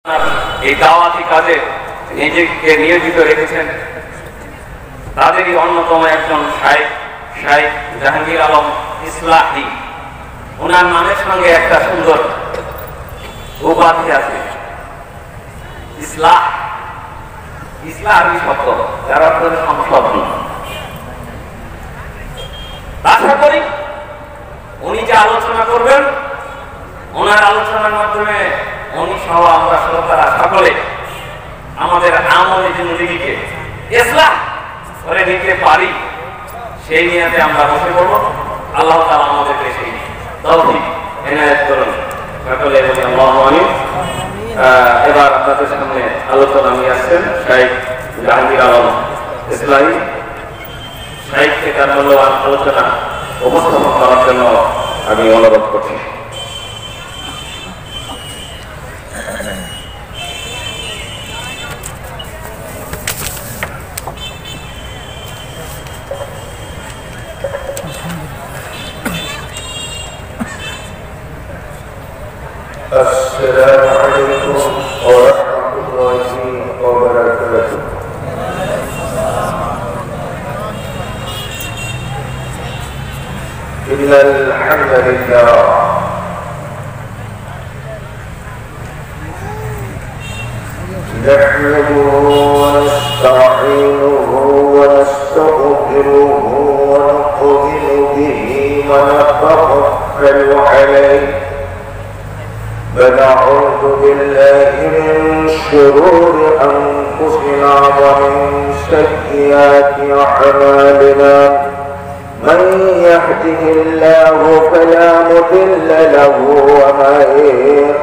এই দাওয়াতি কাজে নিজেকে নিয়োজিত রেখেছেন। তাদেরই অন্যতম একজন শাইখ জাহাঙ্গীর আলম ইসলাহি। ওনার নামের সঙ্গে একটা সুন্দর উপাধি আছে, ইসলাহ। ইসলাহ আরবি শব্দ, যার অর্থ সংশোধন। আশা করি উনি যে আলোচনা করবেন, ওনার আলোচনার মাধ্যমে উনি সহ আমরা শ্রোতারা সকলে আমাদের আমলে জিন্দেগিকে ইসলাহ করে নিতে পারি, সেই নিয়তে আমরা বসে পড়ব। আল্লাহ তাআলা আমাদেরকে সেই তৌফিক এনায়েত করুন সকলে বলি আল্লাহু আমিন। এবার আপনাদের সামনে আলোচনা নিয়ে আসছেন শাইখ জাহাঙ্গীর আলম ইসলাহি। শাইখকে তার মূল্যবান আলোচনা উপস্থাপন করার জন্য আমি অনুরোধ করছি। السلام عليكم ورحمة الله وبركاته. إن الحمد لله نحمده ونستعينه ونستغفره ونؤمن به ونتوكل عليه ونعوذ بالله من شرور أنفسنا ومن سيئات أعمالنا. من يهده الله فلا مضل له ومن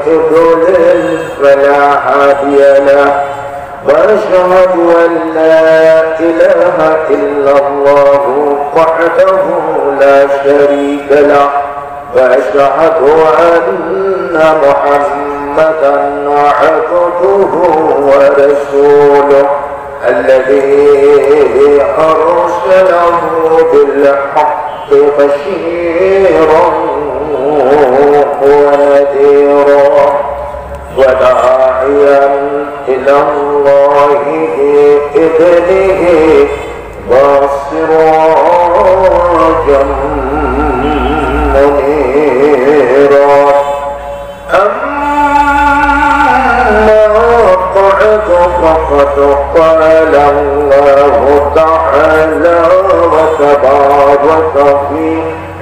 يضلل فلا هادي له. وأشهد أن لا إله إلا الله وحده لا شريك له. وأشهد أن محمدا عبده ورسوله الذي أرسله بالحق بشيرا ونذيرا وداعيا إلى الله بإذنه وسراجا منيرا. أما بعد فقد قال الله تعالى وتبارك في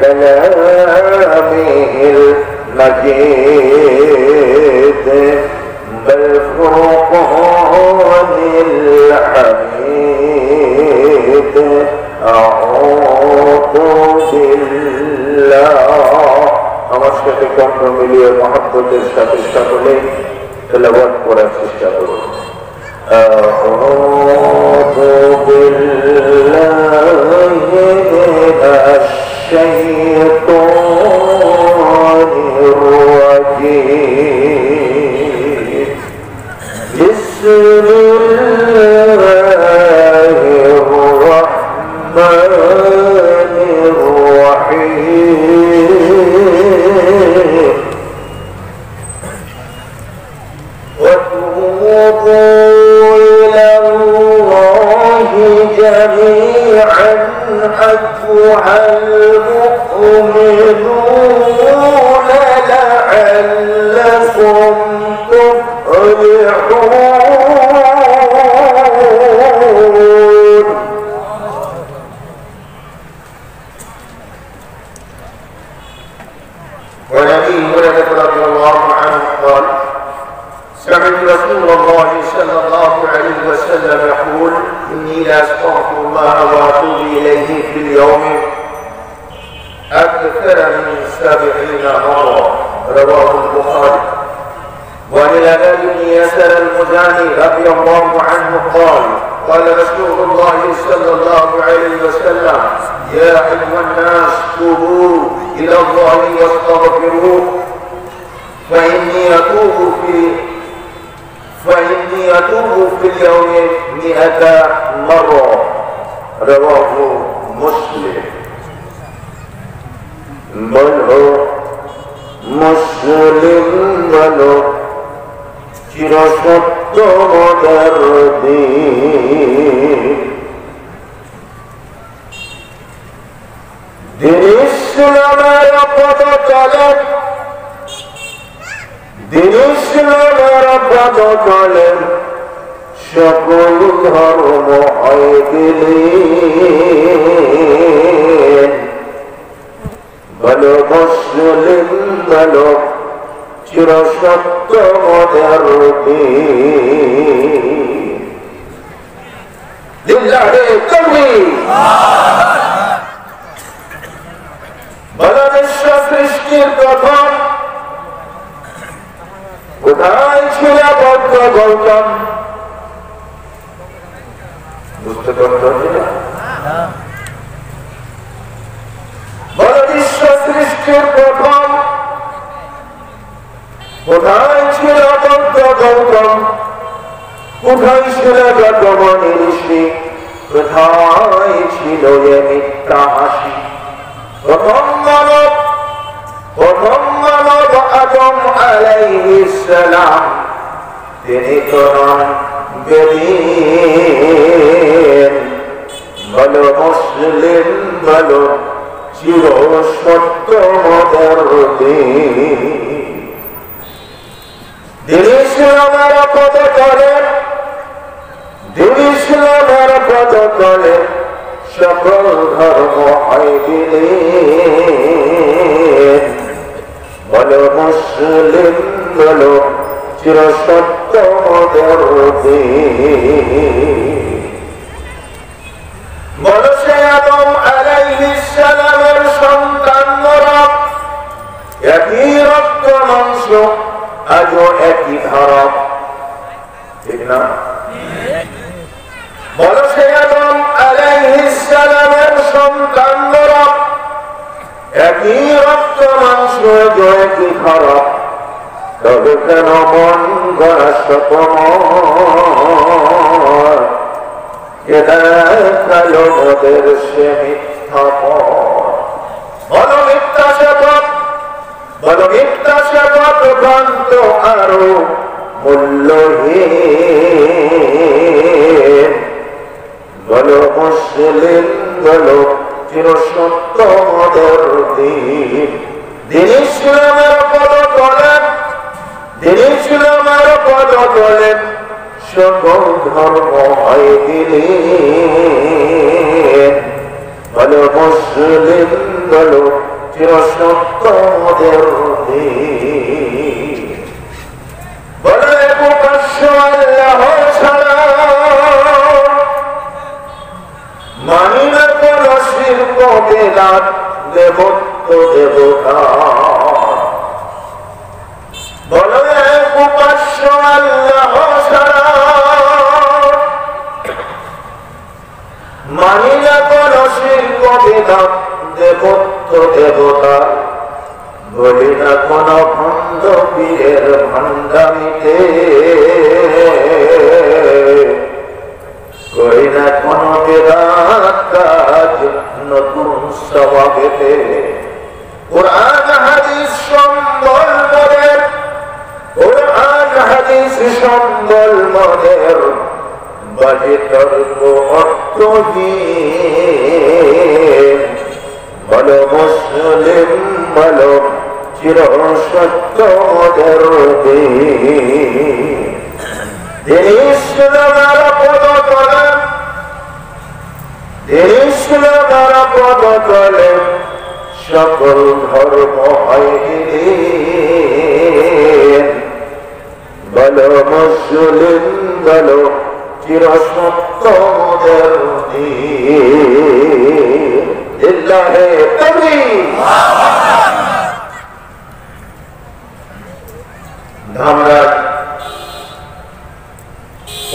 كلامه المجيد بالفرقان الحميد. أعوذ بالله আমার সাথে কণ্ঠ মিলিয়ে মহব্বতের সাথে সকলে তেলাওয়াত করার চেষ্টা করুন। আউযু বিল্লাহি মিনাশ শাইতানির রাজীম। বিসমিল্লাহির রাহমানির রাহিম। وتوبوا إلى الله جميعا أيها المؤمنون لعلكم تفلحون. وعن أبي هريرة رضي الله عنه قال: سمعت رسول الله صلى الله عليه وسلم يقول: إني لأستغفر الله وأتوب إليه في اليوم أكثر من 70 مرة. رواه البخاري. وعن الأبي بن يسار المزاني رضي الله عنه قال: قال رسول الله صلى الله عليه وسلم: يا أيها الناس توبوا إلى الله واستغفروه فإني أتوب في اليوم 100 مرة. رواه مسلم. বলো মুসলিম বলো চিরসত্য মদের দিন। দিন ইসলামের পদ চলে, দিন ইসলামের পদ চলে, সকল ধর্ম হয় বিলীন। বলো মুসলিম বলো চিরসত্য মদের দিন। লিল্লাহি তাকবীর। বলো বিশ্ব সৃষ্টির প্রথম কোথায় ছিল বদ্ধ গৌতম? বুঝতে পারছি না? বলো বিশ্ব সৃষ্টির প্রথম কোথায় ছিল বদ্ধ গৌতম? কোথায় ছিল গতমনি ঋষি? কোথায় ছিল এ মিথ্যা হাসি? প্রথম মানব আদম আলাইহিস সালাম, তিনি তো নন বেদিন। বলো মুসলিম বলো চিরসত্য মদের দিন। দিন ইসলামের পদ চলে, দিন ইসলামের পদ চলে, সকল ধর্ম হয় বিলীন। বলো মুসলিম বলো চিরসত্য মদের দিন। বলো সে আদম আলাইহিস সালামের সন্তান মোরা, একই রক্ত মাংস আজও একই ধারা, ঠিক না? বলো সে আদম আলাইহিস সালামের সন্তান মোরা, একই রক্ত মাংস আজও একই ধারা। তবে কেন মন গড়া সকময় দেখালো মোদের সে মিথ্যা পথ? বলো মিথ্যা শপথ, বলো মিথ্যা শপথ ভ্রান্ত আরো মূল্যহীন। বলো মুসলিম বলো চিরসত্য মদের দিন। দিন ইসলামের পদ চলে, দিন ইসলামের পদ চলে, সকল ধর্ম হয় বিলীন। বলো মুসলিম বলো চিরসত্য মদের দিন। বলো প্রকাশ্য আল্লাহ ছাড়া মানি না কোন শিল্প বেদাত দেবত্ব দেবতা। বলো প্রকাশ্য আল্লাহ ছাড়া মানি না কোন শিল্প বেদাত দেবত্ব দেবতা। বলি না কোন ভণ্ড পীরের ভণ্ডামিতে, করি না কোন বেদাত কাজ নতুন সমাবেতে। কুরআন হাদিস সম্বল মোদের, কুরআন হাদিস সম্বল মোদের, বাজে তর্ক অর্থহীন। বলো মুসলিম বলো চিরসত্য মদের দিন। দিন ইসলামের পদ চলে, দিন ইসলামের পদ চলে, সকল ধর্ম হয় বিলীন। বলো মুসলিম বলো চিরসত্য মদের দিন। লিল্লাহি তাকবীর। ধামরাজ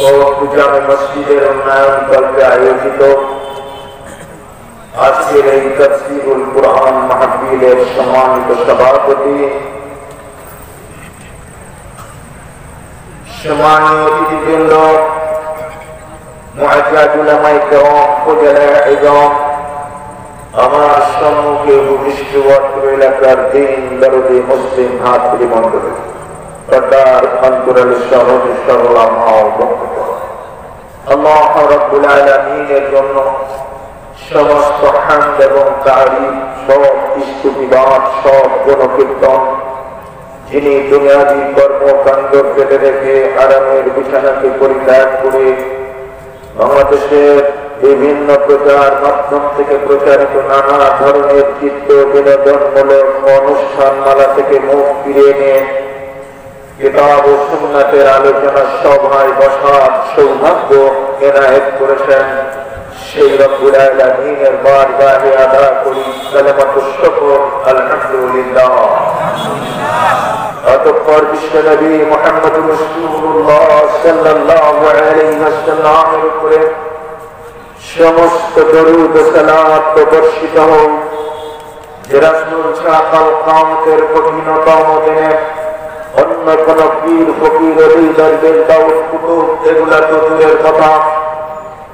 ও জামে মসজিদের উন্নয়ন কল্পে আয়োজিত আজকের এই তাফসীরুল কুরআন মাহফিলের সম্মানিত সভাপতি, সম্মানীয় অতিথিবৃন্দ, মুআজ্জাজ উলামায়ে কেরাম, ফুজালায়ে ইযম, আমার সম্মুখে ভূমিষ্ঠ এলাকার দিন দরদি মুসলিম ভাতৃ মণ্ডলী, তার অন্তরের সহজ সরল আমল আল্লাহ রাব্বুল আলামিনের জন্য সমস্ত হামদ এবং তারিফ, সব স্তুতিবাদ, সব গুণকীর্তন। যিনি দুনিয়াবী কর্মকাণ্ড ফেলে রেখে আরামের বিছানাকে পরিত্যাগ করে বাংলাদেশের বিভিন্ন প্রচার মাধ্যম থেকে প্রচারিত নানা ধরনের চিত্র বিনোদনমূলক অনুষ্ঠান মালা থেকে মুখ ফিরিয়ে নিয়ে কিতাব ও সুন্নাতের আলোচনা সভায় বসার সৌভাগ্য এনায়েত করেছেন, সেই রব্বুল আলামিনের বারগাহে আদা করি কালিমাতুশ শুকর, আলহামদুলিল্লাহ। অতঃপর বিশ্বনবী মুহাম্মদুর রাসূলুল্লাহ সাল্লাল্লাহু আলাইহি ওয়াসাল্লামের উপরে সমস্ত দরুদ ও সালাত বর্ষিত হোক, যে রাসূল কাল কিয়ামতের কঠিনতম দিনে অন্য কোন পীর ফকির ওলি দরবেশ দাউদ কুতুব এগুলা তো দূরের কথা,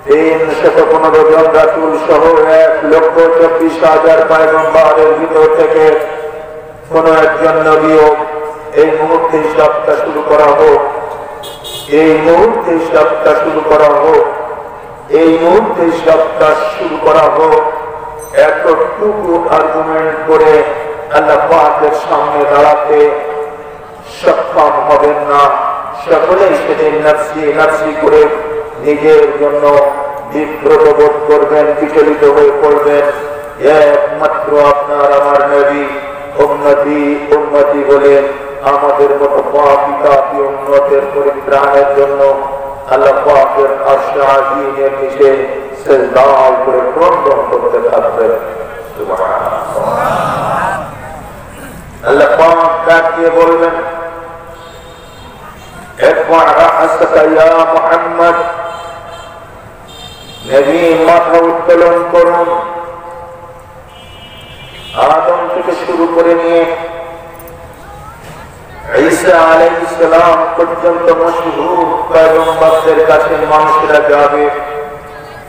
315 জন রাসূল সহ 1,24,000 পয়গম্বরের ভিতর থেকে কোন একজন নবীও এই মুহূর্তে হিসাবটা শুরু করা হোক, এই মুহূর্তে হিসাবটা শুরু করা হোক, এই মুহূর্তে হিসাবটা শুরু করা হোক, এতটুকু আর্গুমেন্ট করে আল্লাহ পাকের সামনে দাঁড়াতে সক্ষম হবেন না। সকলেই সেদিন নাফসি নাফসি করে নিজের জন্য বিব্রত বোধ করবেন, বিচলিত হয়ে পড়বেন। একমাত্র আপনার আমার নবী উম্মতি উম্মতি বলে আমাদের মতো পাপী তাপী উম্মতের পরিত্রাণের জন্য আল্লাহ পাকের আরশে আজিমের নিচে সিজদা করে ক্রন্দন করতে থাকবেন। সুবহানাল্লাহ। আল্লাহ পাক ডাকিয়ে বলবেন, ইরফা রা'সাকা ইয়া মুহাম্মদ, নবী মাথা উত্তোলন করুন। আদম থেকে শুরু করে নিয়ে ঈসা আলাইহিস সালাম পর্যন্ত মশহুর পয়গম্বরদের কাছে মানুষেরা যাবে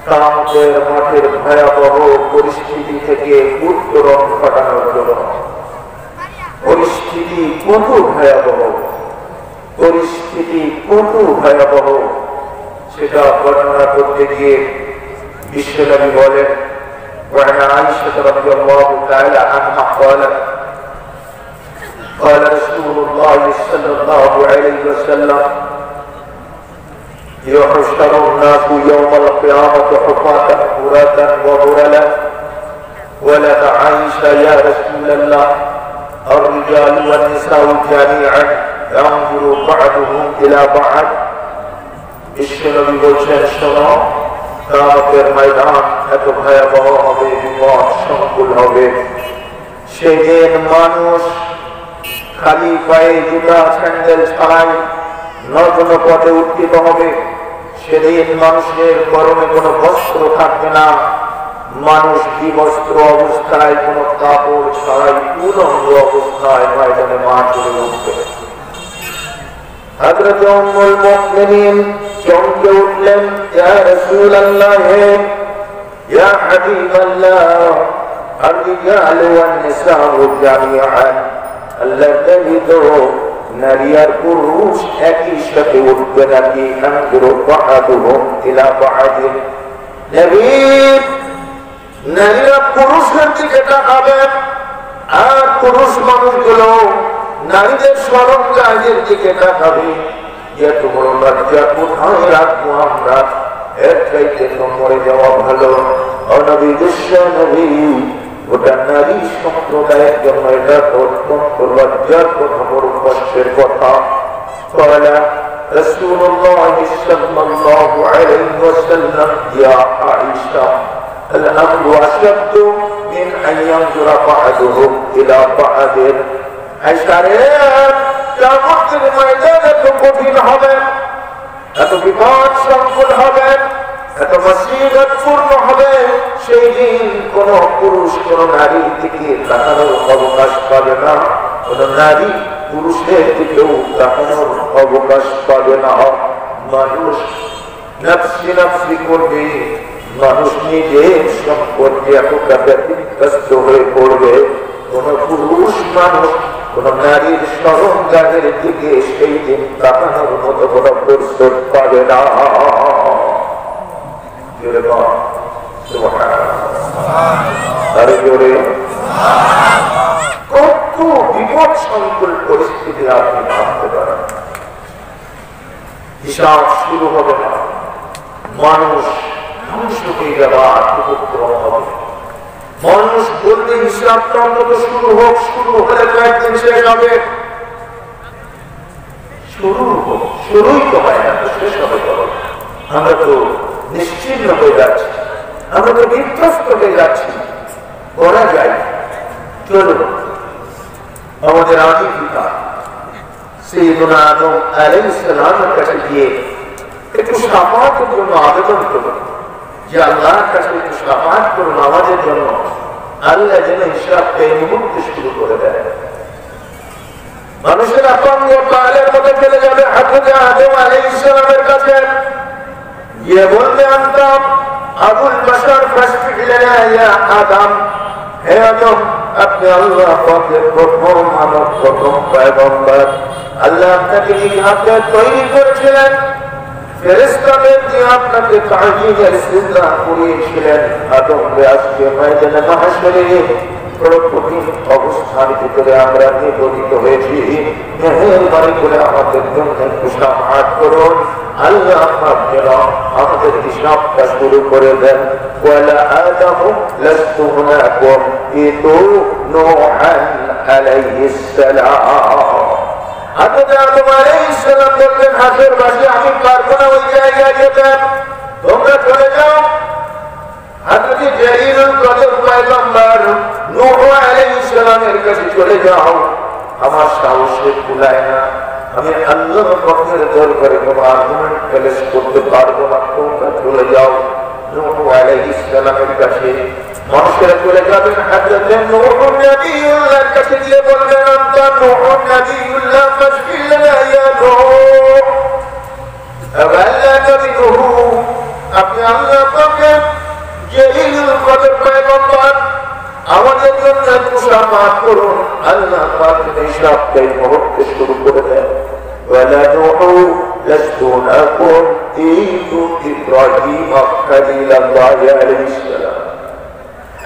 কিয়ামতের মাঠের ভয়াবহ পরিস্থিতি থেকে উত্তরণ ঘটানোর জন্য। পরিস্থিতি কত ভয়াবহ, পরিস্থিতি কত ভয়াবহ সেটা বর্ণনা করতে গিয়ে বিশ্বনবী বলেন, وعن عائشة رضي الله تعالى عنها قالت قال رسول الله صلى الله عليه وسلم يحشر الناس يوم القيامة حفاة عراة وغرلا ولك عائشة يا رسول الله الرجال والنساء جميعا ينظر بعضهم إلى بعض। বিশ্বনবী বলছেন, শোনো, কিয়ামতের ময়দান এত ভয়াবহ হবে, বিপদ সংকুল হবে। সেদিন মানুষ খালি পায়ে জুতা স্যান্ডেল ছাড়াই নগ্ন পথে উত্থিত হবে। সেদিন মানুষের গরমে কোনো বস্ত্র থাকবে না, মানুষ বিবস্ত্র অবস্থায় কোনো কাপড় ছাড়াই উলঙ্গ অবস্থায় ময়দানে মাঠ করে উঠবে। হযরত উম্মুল মুমিনিন চমকে উঠলেন, ইয়া রাসূলুল্লাহ, ইয়া হাবিবাল্লাহ, আর-রিজালু ওয়ান-নিসাউ জামিআন, আল্লাহ তাআলা নারী আর পুরুষ একই সাথে উঠবে নাকি? আনজুরু বা'দুহুম ইলা বা'দিন, নবী নারীরা পুরুষের দিকে তাকাবেন আর পুরুষ মানুষগুলো নারীদের সরঞ্জামের দিকে তাকাবে। এত বড় লজ্জা কোথায় রাখবো আমরা? এর চাইতে তো মরে যাওয়া ভালো। নবী বিশ্ব নবী গোটা নারী সম্প্রদায়ের জন্য এটা অত্যন্ত লজ্জার কথা, বড় কষ্টের কথা। قال رسول الله صلى الله عليه وسلم يا عائشة الأمر أشد من أن ينظر بعضهم إلى بعض। কিয়ামতের ময়দান এত কঠিন হবে, এত বিপদ সংকুল হবে, এত মুসিবত পূর্ণ হবে, সেই দিন কোন পুরুষ কোন নারীর দিকে তাকানোর অবকাশ পাবে না, কোন নারী পুরুষের দিকেও তাকানোর অবকাশ পাবে না। মানুষ নফসি নফসি করবে, মানুষ নিজের সম্পর্কে এতটা ব্যতিব্যস্ত হয়ে পড়বে। কোন পুরুষ মানুষ কোন নারীর সরঞ্জামের দিকে সেই দিন তাকানোর মতো কোন প্রস্তুত পাবে না। কত বিপদ সংকুল পরিস্থিতি আপনি ভাবতে পারেন। হিসাব শুরু হবে না, মানুষ ধ্বংস হয়ে যাবার উপক্রম হবে। মানুষ বলতে হিসাবটা অন্তত শুরু হোক, শুরু হলে কয়েকদিন শেষ হবে। শুরুই তো হয় না, শেষ হবে কবে? আমরা তো নিশ্চিন্ন হয়ে যাচ্ছি, আমরা তো বিধ্বস্ত হয়ে যাচ্ছি। করা যায় চলুন আমাদের আদি পিতা সাইয়্যিদুনা আদম আলাইহিস সালামের কাছে গিয়ে একটু শাফাআতের জন্য আবেদন করুন যে আল্লাহর কাছে একটু শাফাআত করুন আমাদের জন্য, আল্লাহ যেন হিসাবটা এই মুহূর্তে শুরু করে দেয়। মানুষের আপঙ্গ পালের মধ্যে চলে যাবে হযরত আদম আলাইহিস সালামের কাছে গিয়ে বলবে আনতাম আবুল বাশার ফাসবিলা ইয়া আদম, হে আদম আপনি আল্লাহ পাকের প্রথম মানব, প্রথম পয়গম্বর। আল্লাহ আপনাকে এই হাতে তৈরি করেছিলেন, ফেরেশতাদের দিয়ে আপনাকে তাজিমের সিজদা করিয়েছিলেন। আদমকে আজকে ময়দানে মাহশরে বড় কঠিন অবস্থার ভিতরে আমরা নিপতিত হয়েছি, মেহেরবানি করে আমাদের জন্য একটু শাফাআত করুন। আল্লাহ পাক যেন আমাদের হিসাবটা শুরু করে দেন। ওয়ালা আদামু লাস্তু হুনাকুম ইতু নূহান আলাইহিস সালাম। হযরত আদম আলাইহিস সালাম বললেন হাসরবাসী আমি পারবো না ওই জায়গায় যেতে, তোমরা চলে যাও। হযরত জলিলুল কদর পয়গম্বর নূহ আলাইহিস সালামের কাছে চলে যাও। আমার সাহসে কুলায় না, আমি আল্লাহর পক্ষের দরবারে কোনো আর্গুমেন্ট পেশ করতে পারবো না, তোমরা চলে যাও। নূহ আলাইহিস সালামের কাছে মানুষেরা চলে যাবেন। হযরত নূহ নবিয়ুল্লাহর কাছে গিয়ে বলবেন আনতা নূহ নবিয়ুল্লাহ ফাসবিল লানা ইয়া নূহ, আল্লাহ নবী নূহ আপনি আল্লাহ পাকের জলিলুল কদর পয়গম্বর, আমাদের জন্য একটু শাফাআত করুন। আল্লাহ পাক হিসাবটা এই মুহূর্তে শুরু করে দেন। ওয়ালা নূহু লাস্তু হুনাকুম ইতু ইব্রাহিম খলিলাল্লাহি আলাইহিস সালাম।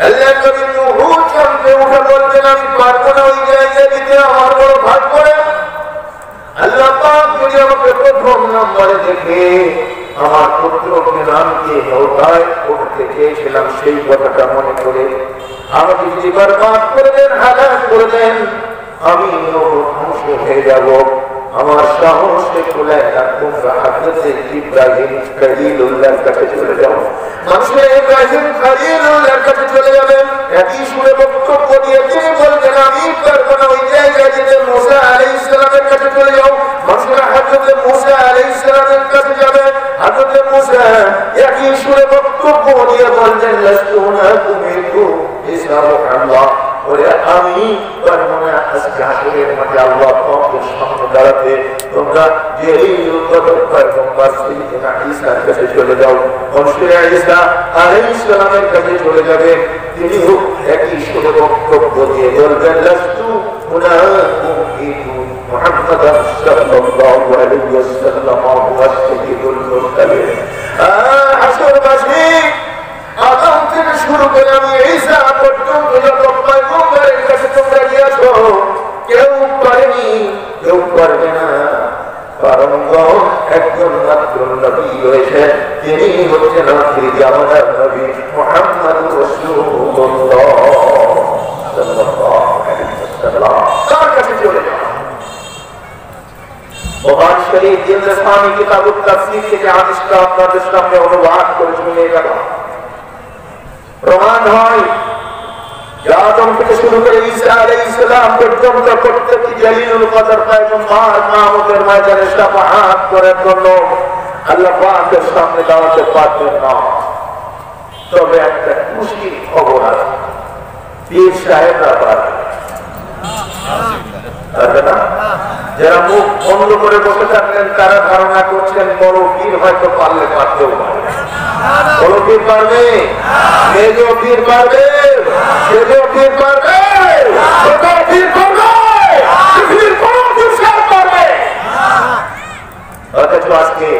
আল্লাহ নবী নূহ চমকে উঠে বললেন আমি পারবো না ওই জায়গায় যেতে, আমার বড় ভাগ করে। আল্লাহ পাক যদি আমাকে প্রথম নম্বরে দেখে আমার পুত্র কেনানকে নৌকায় উঠতে চেয়েছিলাম সেই কথাটা মনে করে আমাকে যদি বরবাদ করে দেন, হালাক করে দেন, আমি ধ্বংস হয়ে যাব। আমার সাহসে কুলায় না, তোমরা হযরত ইব্রাহিম খলিলুল্লাহর কাছে চলে যাও। মানুষের ইব্রাহিম খলিলুল্লাহর কাছে চলে যাবেন। একই সুরে বক্তব্য দিয়ে তিনি বলবেন আমি পারবো না ওই জায়গায় যেতে। মুসা আলাইহিস সালামের কাছে চলে যাও। মানুষেরা হযরত মুসা আলাইহিস সালামের কাছে যাবে। হযরত মুসা একই সুরে বক্তব্য দিয়ে বললেন লাস্তু হুনাকুম ইতু ইসরাফুল্লাহ, বলে আমি পারবো না আজকে হাসরের মাঠে আল্লাহ পাকের সামনে দাঁড়াতে। তোমরা জলিলুল কদর পয়গম্বর সাইয়্যিদুনা ঈসার কাছে চলে যাও। মানুষেরা ঈসা আলাইহিস সালামের কাছে চলে যাবে। তিনি একই সুরে বক্তব্য দিয়ে বলবেন লাস্তু হুনাকুম ইতু মুহাম্মাদান সাল্লাল্লাহু আলাইহি ওয়াসাল্লাম ওয়া সাইয়্যিদুল মুরসালিন। হাসরবাসী আদম থেকে শুরু করে আমি ঈসা পর্যন্ত যত পয়গম্বরের কাছে তোমরা গিয়েছো, কেউ পারেনি, কেউ পারবে না। কারণ একজন মাত্র নবী রয়েছে, তিনি হচ্ছেন আখির জামানার নবী মুহাম্মদুর রাসূলুল্লাহ সাল্লাল্লাহু আলাইহি ওয়াসাল্লাম। তার কাছে চলে যাও। বুখারী শরীফ জিলদ-ই-সানি কিতাবুত তাফসীর থেকে হাদিসটা আপনাদের সামনে অনুবাদ করে শুনিয়ে গেলাম। প্রমাণ হয় আদম থেকে শুরু করে ঈসা আলাইহিস সালাম পর্যন্ত প্রত্যেকটি জলিলুল কদর পয়গম্বর কিয়ামতের ময়দানে শাফাআত করার জন্য আল্লাহ পাকের সামনে দাঁড়াতে পারবেন না। তবে একটা খুশির খবর আছে, পীর সাহেবরা পারবে না। যারা মুখ বন্ধ করে বসে থাকলেন তারা ধারণা করছেন বড় পীর হয়তো পারলে পারতেও পারে। বড় পীর পারবে, মেজ পীর পারবে, সেজ পীর পারবে, ছোট পীর পারবে। অথচ আজকে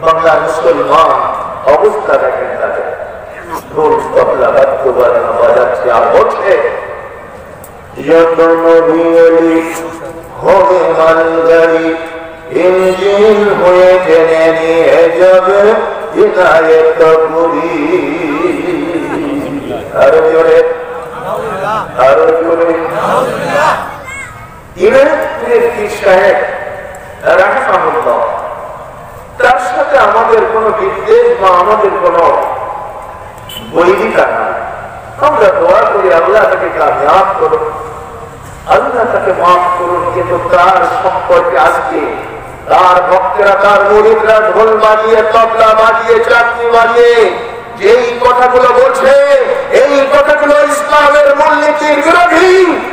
বাংলা মুসলমান অবস্থা দেখেন তাদের ঢোল তবলা বাদ্যবাজনা বাজাচ্ছে আর বলছে যত নবী ওলি হবে মালগাড়ি ইঞ্জিন হয়ে টেনে নিয়ে যাবে হিদায়াত পুরি। আরো জোরে আরো জোরে। ইরানের পীর সাহেব রাহিমাহুল্লাহ, তার সাথে আমাদের কোন বিদ্বেষ বা আমাদের কোন বৈরিতা নাই। আমরা দোয়া করি আল্লাহ তাকে কামিয়াব করুন, আল্লাহ তাকে মাফ করুন। কিন্তু তার সম্পর্কে আজকে তার ভক্তেরা, তার মুরিদরা ঢোল বাজিয়ে, তবলা বাজিয়ে, চাকরি বাজিয়ে যেই কথাগুলো বলছে, এই কথাগুলো ইসলামের মূলনীতির বিরোধী।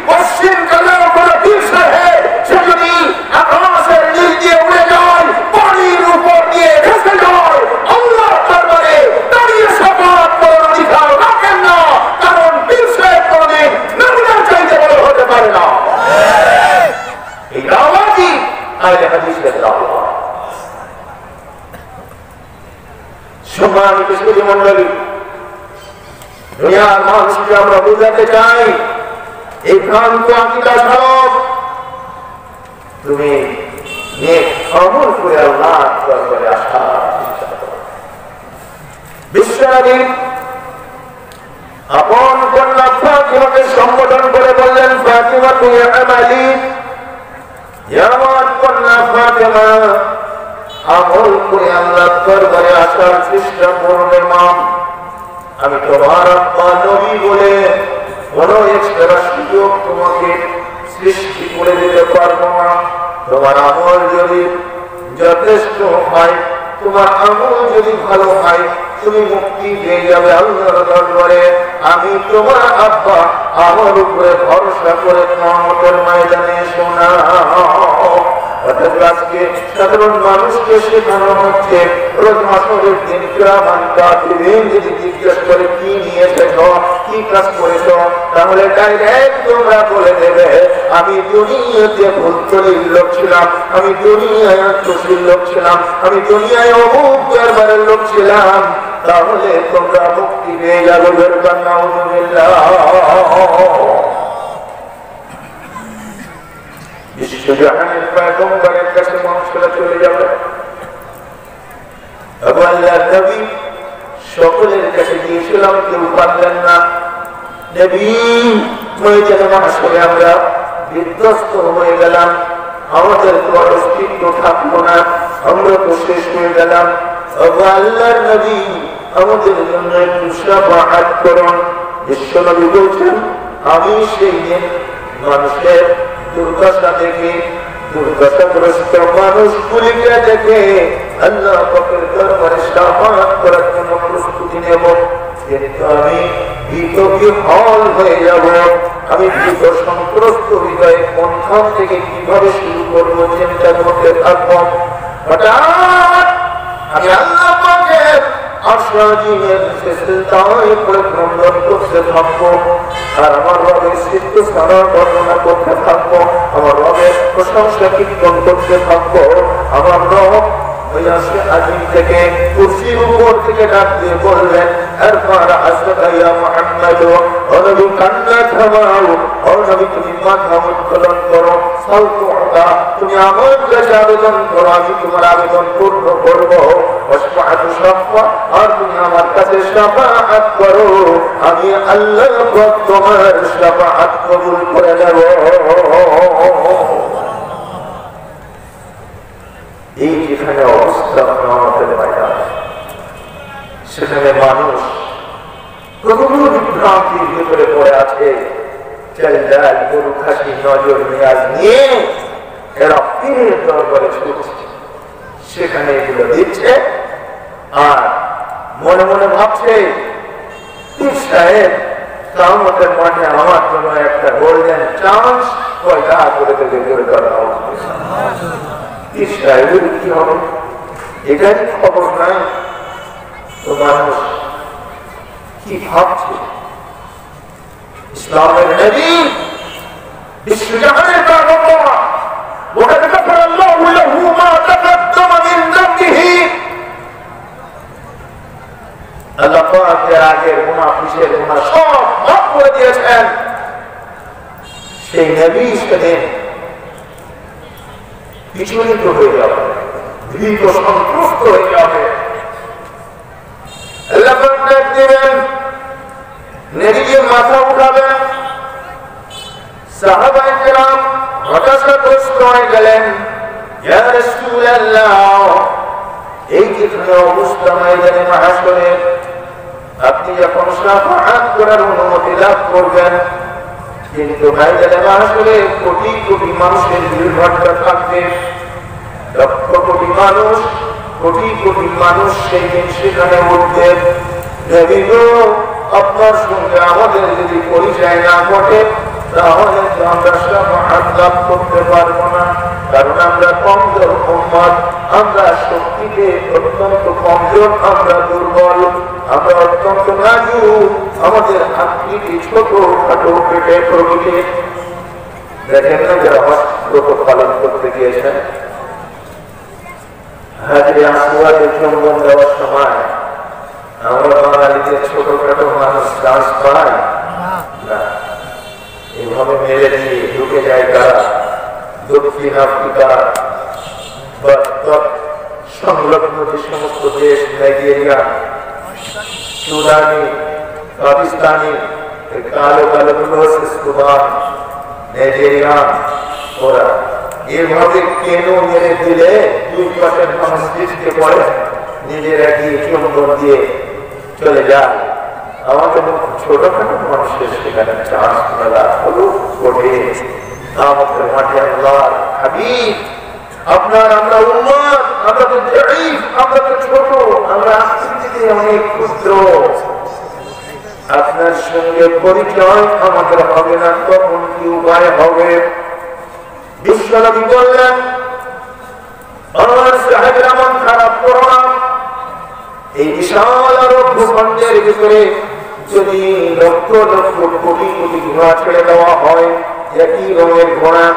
পশ্চিম কালেও কোন পীর সাহেব সে যদি আকাশের নিচ দিয়ে উড়ে যায়, পানির উপর দিয়ে ভেসে যায়, আল্লাহ দরবারে দাঁড়িয়ে সাফাত করার অধিকার রাখেন না। কারণ পীর সাহেব কোনদিন নবীর চাইতে বড় হতে পারে না। এই দাওয়াতই আহলে হাদিসের দাওয়াত। সম্মানিত সুধী মণ্ডলী, দুনিয়ার মানুষকে আমরা বুঝাতে চাই এই ভ্রান্ত আকীদা সব তুমি নেক আমল করে আল্লাহ দরবারে আসা। বিশ্বনবী আপন কন্যা ফাতিমাকে সম্বোধন করে বললেন, ফাতিমা তুই আমালি, আমার কন্যা ফাতিমা আমল করে আল্লাহ দরবারে আসার চেষ্টা করবে। মা, আমি তোমার আব্বা নবী বলে কোন এক্সট্রা সুযোগ তোমাকে সৃষ্টি করে দিতে পারবো না। তোমার আমল যদি যথেষ্ট হয়, তোমার আমল যদি ভালো হয়, তুমি মুক্তি পেয়ে যাবে আল্লাহর দরবারে। আমি তোমার আব্বা আমার উপরে ভরসা করে কিয়ামতের ময়দানে শোনা। আজকে সাধারণ মানুষকে শেখানো হচ্ছে রোজ মাসের দিন কিরামান কাতিবিন যদি জিজ্ঞেস করে কি নিয়ে এসেছো, কি কাজ করেছো, তাহলে ডাইরেক্ট তোমরা বলে দেবে আমি দুনিয়াতে ভুলতলির লোক ছিলাম, আমি দুনিয়ায় খুশির লোক ছিলাম, আমি দুনিয়ায় অমুক দরবারের লোক ছিলাম। তাহলে তোমরা মুক্তি পেয়ে যাবে। বিশ্বজাহানের পয়গম্বরের কাছে মানুষরা চলে যাবে। আল্লাহর নবী সকলের কাছে গিয়েছিলাম, কেউ পারলেন না। নবী হয়ে যেন আসলে আমরা বিধ্বস্ত হয়ে গেলাম, আমাদের কোনো অস্তিত্ব থাকলো না, আমরা তো শেষ হয়ে গেলাম। আল্লাহর নবী আমাদের জন্য একটু শাফাআত করুন। বিশ্বনবী বলছেন, আমি সেই দিন মানুষের দুর্দশা দেখে, দুর্দশাগ্রস্ত মানুষগুলিকে দেখে আল্লাহ পাকের দরবারে শাফাআত করার জন্য প্রস্তুতি নেব। কিন্তু আমি ভীত বিহ্বল হয়ে যাব, আমি ভীত সন্ত্রস্ত হৃদয়ে কোন খান থেকে কিভাবে শুরু করবো চিন্তা করতে থাকবো। হঠাৎ আমি আল্লাহ পাকের আশ্রয়ের সিলসিলায় পড়ে ক্রন্দন করতে থাকবো, আর আমার রবের সৃষ্ট সারা বর্ণনা করতে থাকবো, আমার রবের প্রশংসা কীর্তন করতে থাকবো। আমার রব ওয়াসি আজিম থেকে কুরসির উপর থেকে ডাক দিয়ে বললেন, আরফা আসকা ইয়া মুহাম্মদ, ও নবী কান্না থামাও, ও নবী তুমি মাথা উত্তোলন করো, সাউতুকা তুমি আমার কাছে আবেদন করো, আমি তোমার আবেদন পূর্ণ করবো। ওয়াসফাআতু শাফা, আর তুমি আমার কাছে শাফাআত করো, আমি আল্লাহ পাক তোমার শাফাআত কবুল করে নেব। এই যেখানে অবস্থা আমাদের ময়দান, সেখানে মানুষ কতগুলো বিভ্রান্তির ভিতরে পড়ে আছে। চাল গরু খাসি নজর নিয়াজ নিয়ে এরা পীরের দরবারে ছুটছে, সেখানে এগুলো দিচ্ছে আর মনে মনে ভাবছে পীর সাহেব কিয়ামতের মাঠে আমার জন্য একটা গোল্ডেন চান্স পয়দা করে দেবে। পীর সাহেবের কি হবে এটাই খবর নাই। তো মানুষ কি ভাবছে? ইসলামের নবী বিশ্বজাহানের পয়গম্বর, ওয়াকাদ গাফারা আল্লাহু লাহু মা তাকাদ্দামা মিন আল্লাহ পাকের আগের গুনাহ পিছের গুনাহ সব মাফ করে দিয়েছেন। সেই নবী সেদিন বিচলিত হয়ে যাবে, ভীত সন্ত্রস্ত হয়ে যাবে। আল্লাহ পাক ডাক দিবেন, নবীজি মাথা উঠাবেন। সাহাবায়ে কেরাম হতাশাগ্রস্ত হয়ে গেলেন, ইয়া রাসূলুল্লাহ, এই যে অবস্থা ময়দানে মাহশরে, আপনি যখন শাফাআত করার অনুমতি লাভ করবেন, কিন্তু ময়দানে মাহশরে কোটি কোটি মানুষের ভিড়ভাট্টা থাকবে, লক্ষ কোটি মানুষ, কোটি কোটি মানুষ সেই দিন সেখানে উঠবে। নবী গো, আপনার সঙ্গে আমাদের যদি পরিচয় না ঘটে, তাহলে তো আমরা শাফাআত লাভ করতে পারবো না, কারণ আমরা কমজোর উম্মত, আমরা শক্তিতে অত্যন্ত কমজোর, আমরা দুর্বল, আমরা অত্যন্ত নাজুক, আমাদের আকৃতি ছোট খাটো, পেটে প্রভৃতি। দেখেন না যারা ব্রত পালন করতে গিয়েছেন, হাজরে আসওয়াদের চুম্বন দেওয়ার সময় আমরা বাঙালিদের ছোটখাটো মানুষ চান্স পাই না, এইভাবে মেরে দিয়ে ঢুকে যায় তারা দক্ষিণ আফ্রিকা বা সংলগ্ন যে সমস্ত দেশ, নাইজেরিয়া, সুদানি, পাকিস্তানি, কালো কালো সুদান, নাইজেরিয়া, ওরা এভাবে কেন মেরে দিলে দুই পাশের মানুষ দৃষ্টি পড়ে, নিজেরা গিয়ে চুম্বন দিয়ে চলে যায়। আমাদের ছোটখাটো মানুষের সেখানে চান্স মেলা হলো ঘটে। আমাদের মাঠে আল্লাহর হাবিব, আপনার আমরা উম্মত, আমরা তো জয়ীফ, আমরা তো ছোট, আমরা আকৃতিতে অনেক ক্ষুদ্র, আপনার সঙ্গে পরিচয় আমাদের হবে না, তখন কি উপায় হবে? বিশ্বনবী বললেন, আমার সাহেবরা মন খারাপ করো না, এই বিশাল আরব ভূখণ্ডের ভিতরে যদি লক্ষ লক্ষ কোটি কোটি ঘোড়া ছেড়ে দেওয়া হয়, একই রঙের ঘোড়া,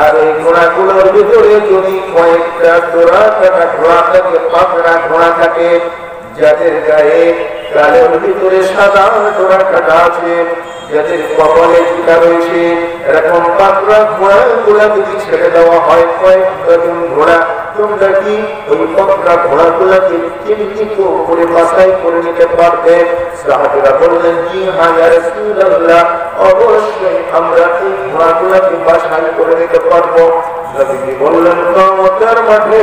আর এই ঘোড়াগুলোর ভিতরে যদি কয়েকটা জোড়া কাটা ঘোড়া থাকে, পাকড়া ঘোড়া থাকে, যাদের গায়ে কালের ভিতরে সাদা জোড়া কাটা আছে, যাদের কপালে টিকা রয়েছে, এরকম পাকড়া ঘোড়াগুলা যদি ছেড়ে দেওয়া হয় কয়েকজন ঘোড়া, তোমরা কি ওই পাকড়া ঘোড়াগুলাকে চিহ্নিত করে বাছাই করে নিতে পারবে? সাহাবীরা বললেন, জি হ্যাঁ ইয়া রাসূলুল্লাহ, অবশ্যই আমরা এই ঘোড়াগুলাকে বাছাই করে নিতে পারবো। নবীজি বললেন, কিয়ামতের মাঠে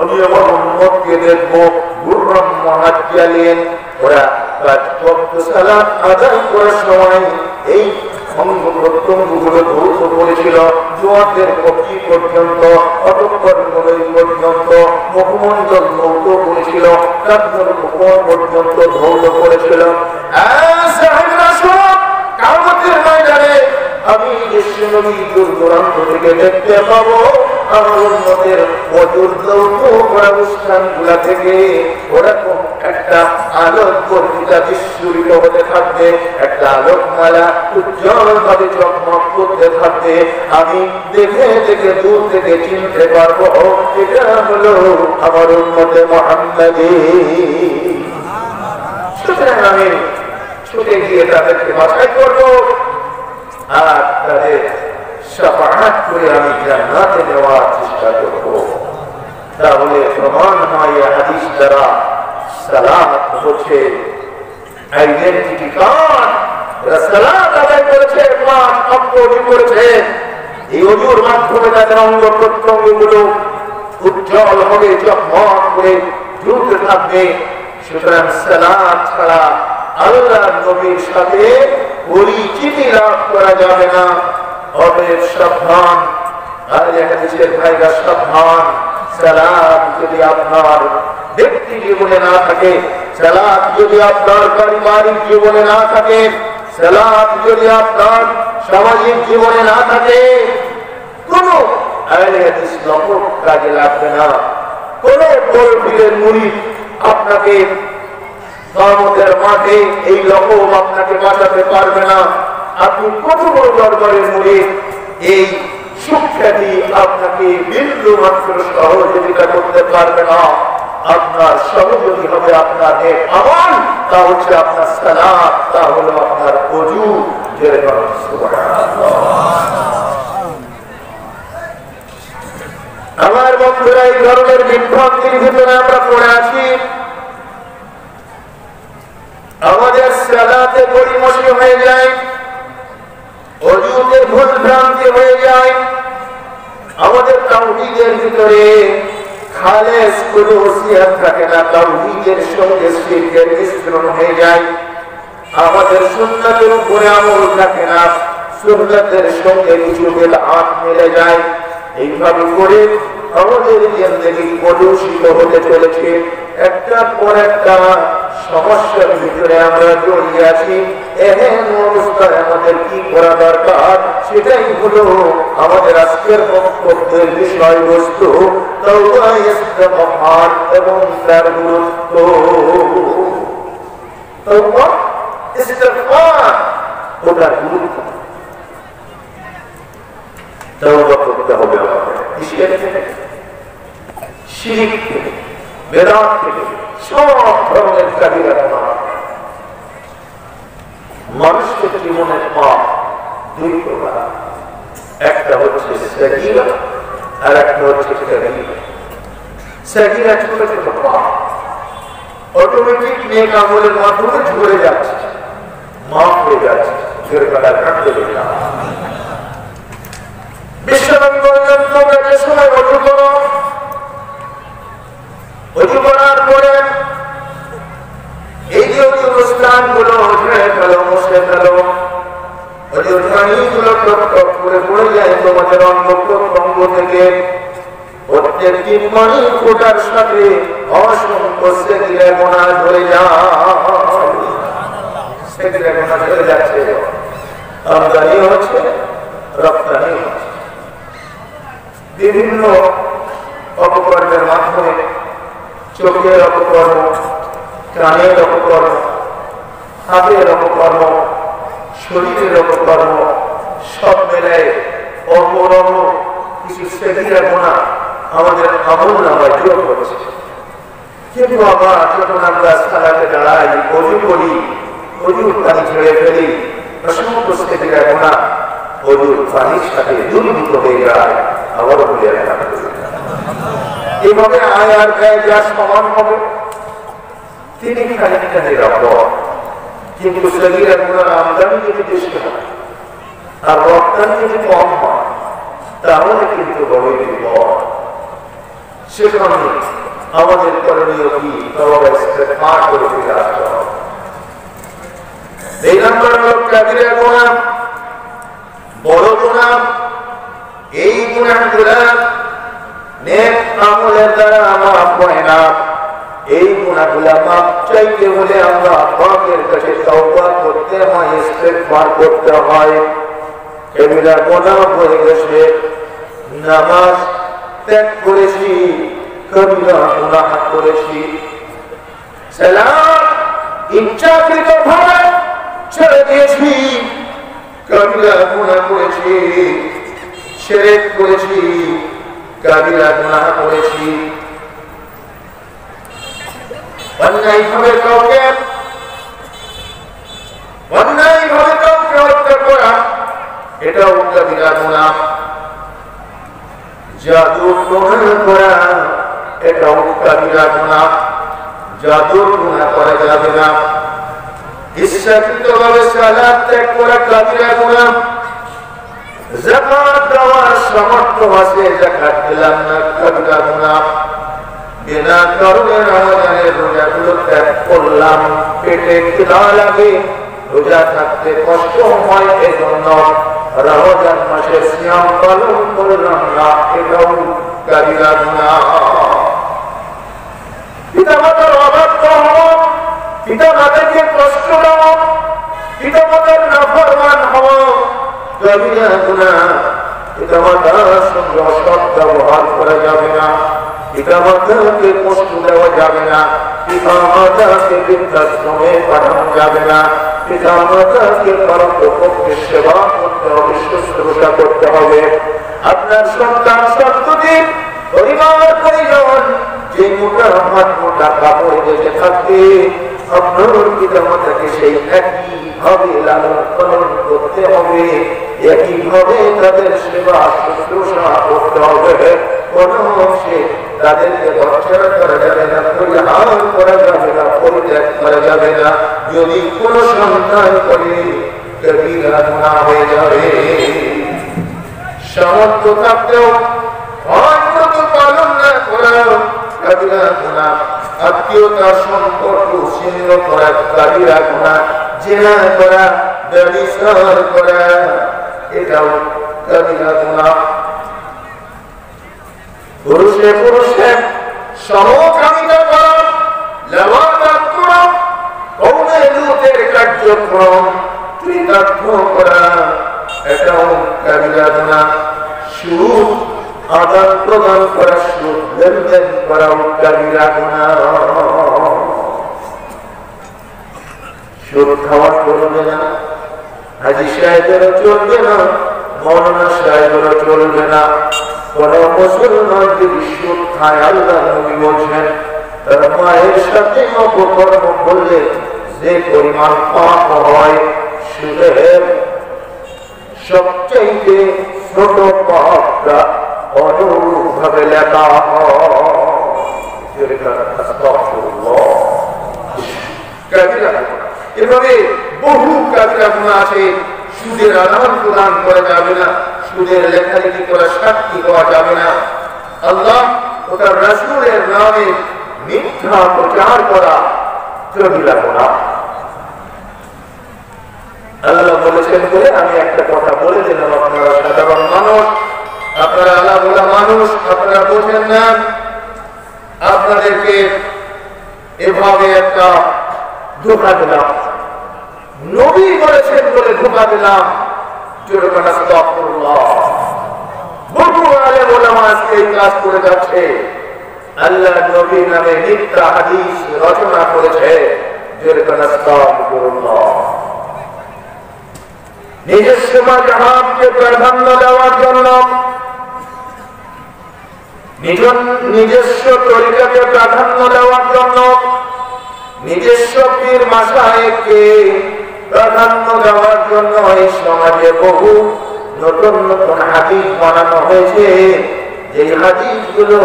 আমি আমার উম্মতকে দেখবো গুররাম মুহাজ্জালিন, ওরা পাঁচ ওয়াক্ত সালাত আদায় করার সময় এই অঙ্গ প্রত্যঙ্গগুলো ধৌত করেছিল, জোয়াতের কবজি পর্যন্ত, অতঃপর নদী পর্যন্ত, মুখমণ্ডল ধৌত করেছিল, কাঁধের উপর পর্যন্ত ধৌত করেছিল। কিয়ামতের ময়দানে আমি বিশ্বনবী দূর দূরান্ত থেকে দেখতে পাবো আমার উম্মতের ওজুর দৌত অনুষ্ঠানগুলা থেকে ওরকম একটা আলোক বর্তিতা বিস্ফোরিত হতে থাকবে, একটা আলোকমালা উজ্জ্বল ভাবে চকমক করতে থাকবে। আমি দেখে দেখে দূর থেকে চিনতে পারবো এটা হলো আমার উম্মতে মুহাম্মাদী। সুতরাং আমি ছুটে গিয়ে তাদেরকে বাছাই করবো, আর তাদের শাফাআত করে আমি জান্নাতে যাওয়ার চেষ্টা করব। তাহলে প্রমাণ হয় এই হাদিস দ্বারা সালাত হচ্ছে আইডেন্টিটি কার্ড। যারা সালাত আদায় করেছে, পাঁচ ওয়াক্ত ওযু করেছে, এই ওযুর মাধ্যমে তাদের অঙ্গ প্রত্যঙ্গগুলো উজ্জ্বল হবে, চকমক করে জ্বলতে থাকবে। সুতরাং সালাত ছাড়া আল্লাহর নবীর সাথে পরিচিতি লাভ করা যাবে না। অতএব সাবধান, আর হাদিসের ভাইরা সাবধান, সালাত যদি আপনার ব্যক্তি জীবনে না থাকে, সালাত যদি আপনার পারিবারিক জীবনে না থাকে, সালাত যদি আপনার সামাজিক জীবনে না থাকে, কোন আহলে হাদিস লক্ষ্য কাজে লাগবে না। কোন বড় পীরের মুরিদ আপনাকে কিয়ামতের মাঠে এই লক্ষ্য আপনাকে বাঁচাতে পারবে না। আপনি কত বড় দরবারের মুরিদ, এই সুখ্যাতি আপনাকে বিন্দু মাত্র সহযোগিতা করতে পারবে না। আপনার সহযোগী হবে আপনার নেক আমল, তা হচ্ছে আপনার সালাত, তা হলো আপনার ওযু। আমার বন্ধুরা, এই ধরনের বিভ্রান্তির ভিতরে আমরা পড়ে আছি। আমাদের সালাতে পরিমসি হয়ে যায়, ওযুতে ভুল ভ্রান্তি হয়ে যায়, আমাদের তাওহীদের ভিতরে খালেস কোনো ওসিয়াত থাকে না, তাওহীদের সঙ্গে শিরকের মিশ্রণ হয়ে যায়। আমাদের সুন্নাতের উপরে আমল থাকে না, সুন্নাতের সঙ্গে কিছু বিদআত মিলে যায়। এইভাবে করে আমাদের জিন্দেগি প্রদূষিত হতে চলেছে। একটা পর একটা সমস্যার ভিতরে আমরা জড়িয়ে আছি। এমন অবস্থায় আমাদের কি করা দরকার, সেটাই হলো আমাদের আজকের বক্তব্যের বিষয়বস্তু, তাওবা ইস্তিগফার এবং তার গুরুত্ব। তাওবা ইস্তিগফার ও তার গুরুত্ব। তাওবা করতে হবে আমাদের কিসের থেকে? শিরক থেকে, বেদাত থেকে, সব ধরনের কাবিরা গুনাহ। মানুষের জীবনের পাপ দুই প্রকার, একটা হচ্ছে সাগীরা আর একটা হচ্ছে কাবীরা। সাগীরা ছোট ছোট পাপ, অটোমেটিক নেক আমলের মাধ্যমে ঝরে যাচ্ছে, মাফ হয়ে যাচ্ছে। আলহামদুলিল্লাহ। বিশ্বনবী বললেন, তোমরা যে সময় ওযু করো, ওযু করার পরে এই যে ওযুর স্থানগুলো ঝেড়ে ফেলো, মুছে ফেলো, ওযুর পানিগুলো টপ টপ করে পড়ে যায় তোমাদের অঙ্গ প্রত্যঙ্গ থেকে। প্রত্যেকটি পানি ফোটার সাথে অসংখ্য সাগীরা গুনাহ ধরে যায়, সাগীরা গুনাহ ধরে যাচ্ছে। আমদানি হচ্ছে, রপ্তানি হচ্ছে, বিভিন্ন অপকর্মের মাধ্যমে, চোখের অপকর্ম, কানের অপকর্ম, হাতের অপকর্ম, শরীরের অপকর্ম, সব মেলায় অপরম কিছু সাগীরা গুনাহ আমাদের আমলনামায় যোগ হচ্ছে। কিন্তু আবার যখন আমরা সালাতে দাঁড়াই, ওযু করি, ওযুর পানি ছেড়ে ফেলি, অসংখ্য সাগীরা গুনাহ ওযুর পানির সাথে দূরীভূত হয়ে যায়। আবারও বলে আলহামদুলিল্লাহ। এভাবে আয় আর ব্যয় যা সমান হবে, তিনি খানিকটা নিরাপদ। কিন্তু সাগীরা গুনার আমদানি যদি বেশি হয় আর রপ্তানি যদি কম হয়, তাহলে কিন্তু বড়ই বিপদ। সেখানে আমাদের করণীয় কি? তাওবা ইস্তিগফার করে ফিরে আসতে হবে। এই নাম্বার হলো কাবীরা গুনাহ, বড় গুনাহ। এই গুনাহগুলো নেক আমলের দ্বারা মাফ হয় না। এই গুনাহগুলো মাফ চাইতে হলে আমরা পাকের কাছে তাওবা করতে হয়, ইস্তিগফার করতে হয়। কবিরা গুনাহ হয়ে গেছে, নামাজ ত্যাগ করেছি, কবিরা গুনাহ করেছি, সালাত ইচ্ছাকৃত ভাবে ছেড়ে দিয়েছি, কবিরা গুনাহ করেছি, শিরক করেছি, কবিরা গুনাহ করেছি। অন্যায়ভাবে কাউকে হত্যা করা, এটাও কবিরা গুনাহ। জাদু টোনা করা, এটাও কবিরা গুনাহ। জাদুর গুনাহ করা যাবে না। ইচ্ছাকৃতভাবে সালাত ত্যাগ করা কবিরা গুনাহ। যাকাত দেওয়ার সামর্থ্য আছে, যাকাত দিলাম না, কবিরা গুনাহ। বিনা কারণে রমজানের রোজাগুলো ত্যাগ করলাম, পেটে খিদা লাগে, রোজা থাকতে কষ্ট হয়, এজন্য রমজান মাসে সিয়াম পালন করলাম না, এটাও কবিরা গুনাহ। পিতামাতার অবাধ্য হওয়া, পিতামাতাকে কষ্ট দেওয়া, পিতামাতার নাফরমান হওয়া কবিরা গুনাহ। পিতামাতার সঙ্গে অসৎ ব্যবহার করা যাবে না, পিতামাতাকে কষ্ট দেওয়া যাবে না, পিতামাতাকে বৃদ্ধাশ্রমে পাঠানো যাবে না, পিতামাতাকে পারতপক্ষে সেবা করতে হবে, শুশ্রূষা করতে হবে। আপনার সন্তান সন্ততি পরিবার পরিজন যে মোটা হাত মোটা কাপড় দেশে থাকবে আপনার পিতামাতাকে সেই একইভাবে লালন পালন করতে হবে, একইভাবে তাদের সেবা শুশ্রূষা করতে হবে। কোন অংশে তাদেরকে দর্শনা করা যাবে না, পরিহার করা যাবে না, পরিত্যাগ করা যাবে না। যদি কোন সন্তান করে কবিরা গুনাহ হয়ে যাবে। সামর্থ্য থাকতেও হয়তো পালন না করা কবিরা গুনাহ, আত্মীয়তার সম্পর্ক ছিন্ন করা কবিরা গুনাহ, জিনা করা, ব্যভিচার করা এটাও কবিরা গুনাহ। পুরুষে পুরুষে সমকামিতা করা, লাওয়াতাত করা, কওমে লূতের কার্যক্রম কৃতার্থ করা এটাও কবিরা গুনাহ। সুদ আদান প্রদান করা, সুদ লেনদেন করাও কবিরা গুনাহ। সুদ খাওয়া চলবে না, হাজি সাহেবেরও চলবে না, মৌলানা সাহেবেরও চলবে না। কোন মুসলমান যদি সুদ খায়, আল্লাহ নবী বলছেন তার মায়ের সাথে অপকর্ম করলে যে পরিমাণ পাপ হয়, সুদের সবচেয়ে ছোট পাপটা অনুরূপভাবে লেখা হয়। এভাবে বহু কবিরা গুনাহ আছে। সুদের আদান প্রদান করা যাবে না, সুদের লেখালেখি করা, সাক্ষী দেওয়া যাবে না, আল্লাহ ও তার রাসূলের নামে মিথ্যা প্রচার করা কবিরা গুনাহ। আল্লাহ বলেছেন বলে আমি একটা কথা বলে দিলাম, আপনারা সাধারণ মানুষ, আপনারা আলাদা মানুষ, আপনারা বোঝেন না। আপনাদেরকে এভাবে একটা ধোঁকা দিলাম, নবী বলেছেন বলে ধোঁকা দিলাম। বহু আলেম ওলামা আজকে এই কাজ করে যাচ্ছে। আল্লাহ নবী নামে মিথ্যা হাদিস রচনা করেছে। নিজস্ব মাযহাবকে প্রাধান্য দেওয়ার জন্য, নিজস্ব তরিকাকে প্রাধান্য দেওয়ার জন্য, নিজস্ব পীর মাশায়েখকে প্রাধান্য দেওয়ার জন্য এই সমাজে বহু নতুন নতুন হাদিস বানানো হয়েছে। যে হাদিসগুলো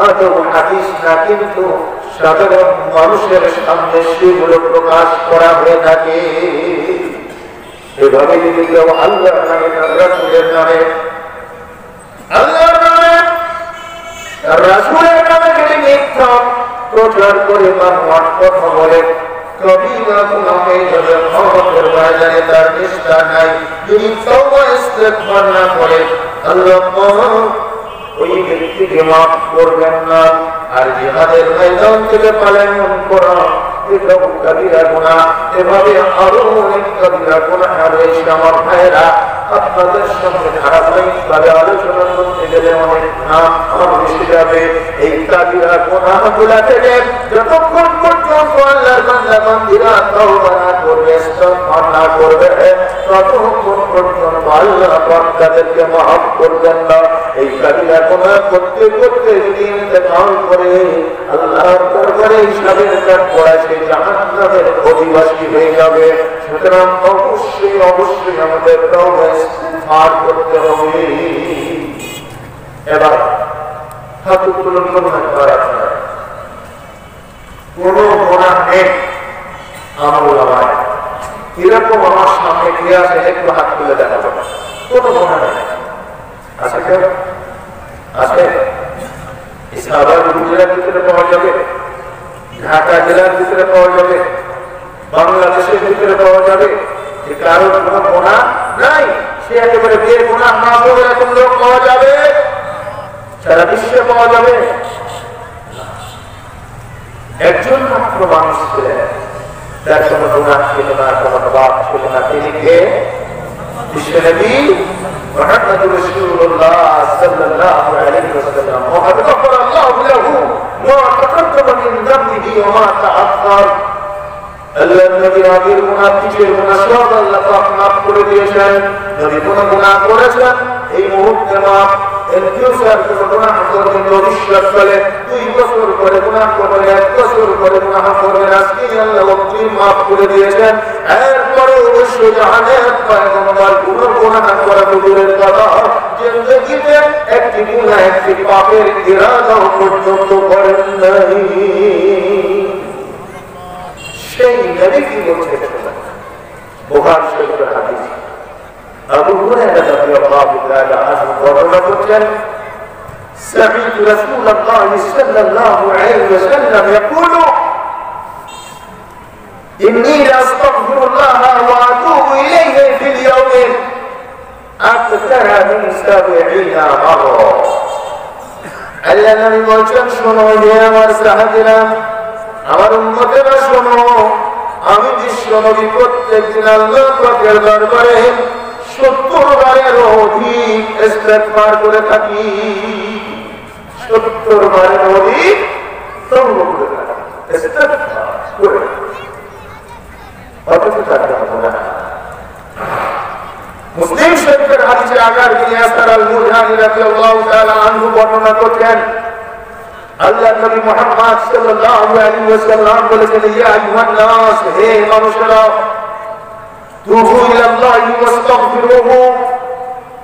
আদৌ হাদিস না, কিন্তু সাধারণ মানুষের সামনে সেগুলো প্রকাশ করা হয়ে থাকে। এভাবে যদি কেউ আল্লাহর নামে, রাসূলের নামে, আল্লাহর নামে, রাসূলের নামে যদি মিথ্যা প্রচার করে মানুষ কথা বলে, কবিরা গুনাহ হয়ে যাবে। ক্ষমার বাজারে তার নিষ্ঠা নাই। যদি তওবা ইস্তেগফার না করে, আল্লাহ ওই ব্যক্তিকে মাফ করবেন না। আর জিহাদের ময়দান থেকে পালায়ন করা এটাও কবিরা গুনাহ। এভাবে আরো অনেক কবিরা গুনাহ রয়েছে। আমার ভাইয়েরা, আপনাদের সঙ্গে ধারাবাহিকভাবে আলোচনা করতে গেলে অনেক নাম আমার বেশি যাবে। এই কবিরা গুনাহগুলো থেকে যতক্ষণ পর্যন্ত আল্লাহর বান্দা বান্দীরা তওবা না করবে, ইস্তেগফার না করবে, ততক্ষণ পর্যন্ত আল্লাহ পাক তাদেরকে মাফ করবেন না। এই কবিরা গুনাহ করতে করতে যদি ইন্তেকাল করে আল্লাহর দরবারে হিসাবের কাজ করা, সে জাহান্নামের অধিবাসী হয়ে যাবে। সুতরাং অবশ্যই অবশ্যই আমাদের তওবা ইস্তেগফার করতে হবে। এবার হাত উত্তোলন করুন। কোন গুনাহ নেই আমল নামায়, এরকম আমার সামনে কে আছে একটু হাত তুলে দেখাবো। কোন গুনাহ নেই আছে কেউ? আছে? ইসলামাবাদ গুজরাট ভিতরে পাওয়া যাবে, ঢাকা জেলার ভিতরে পাওয়া যাবে, বাংলাদেশের ভিতরে পাওয়া যাবে যে কারোর কোন গুনাহ নাই, সে একেবারে বেগুনাহ মাফ হবে এরকম লোক পাওয়া যাবে? সারা বিশ্বে পাওয়া যাবে? একজন মাত্র মানুষ ছিলেন, তার কোন গুনাহ ছিল না, কোন পাপ ছিল না। তিনি কে? বিশ্বনবী মুহাম্মদুর রাসূলুল্লাহ সাল্লাল্লাহু আলাইহি ওয়াসাল্লাম। ওয়া গাফারা আল্লাহু লাহু মা তাকাদ্দামা মিন যামবিহি ওয়া মা তাআখার। আল্লাহ নবী আগের গুনাহ পিছের গুনাহ সব আল্লাহ পাক মাফ করে দিয়েছেন। যদি কোনো গুনাহ করেছেন এই মুহূর্তে মাফ, এর ফিউচার কোনো গুনাহ করবেন ভবিষ্যৎ কালে 2 বছর পরে গুনাহ করবেন, 1 বছর পরে গুনাহ করবেন, আজকে আল্লাহ অগ্রিম মাফ করে দিয়েছেন। এরপরে অবশ্যই জাহান্নাম পয়গম্বর কোনো গুনাহ করা দূরের কথা, জিন্দেগিতে একটি গুনাহ একটি পাপের ইরাদাও পর্যন্ত করেন নাই। সেই নবী কি বলছেন? বুখারী শরীফের হাদিস আবু হুরায়রা রাদিয়াল্লাহু তাআলা আনহু বর্ণনা করছেন, سمعت رسول الله صلى الله عليه وسلم يقول إني لأستغفر الله وأتوب إليه في اليوم أكثر من 70 مرة. আল্লাহ নবী বলেন, শোনো হে আমার সাহাবীরা, আমার উম্মতেরা শোনো, আমি বিশ্ব নবী প্রত্যেকদিন আল্লাহ পাকের দরবারে 70 বারের অধিক ইস্তেগফার করে থাকি। 70 বারের অধিক তওবা করে থাকি, ইস্তেগফার করে থাকি। অথচ তার না মুসলিম শরীফের হাদিসে আগার বিন ইয়াসার আল-মুজানি রাদিয়াল্লাহু তাআলা আনহু বর্ণনা করছেন, আল্লাহ নবী মুহাম্মদ সাল্লাল্লাহু আলাইহি ওয়াসাল্লাম বলেছেন, ইয়া আইয়ুহান নাস, হে মানুষেরা, তুবু ইলাল্লাহি ওয়াস্তাগফিরুহু,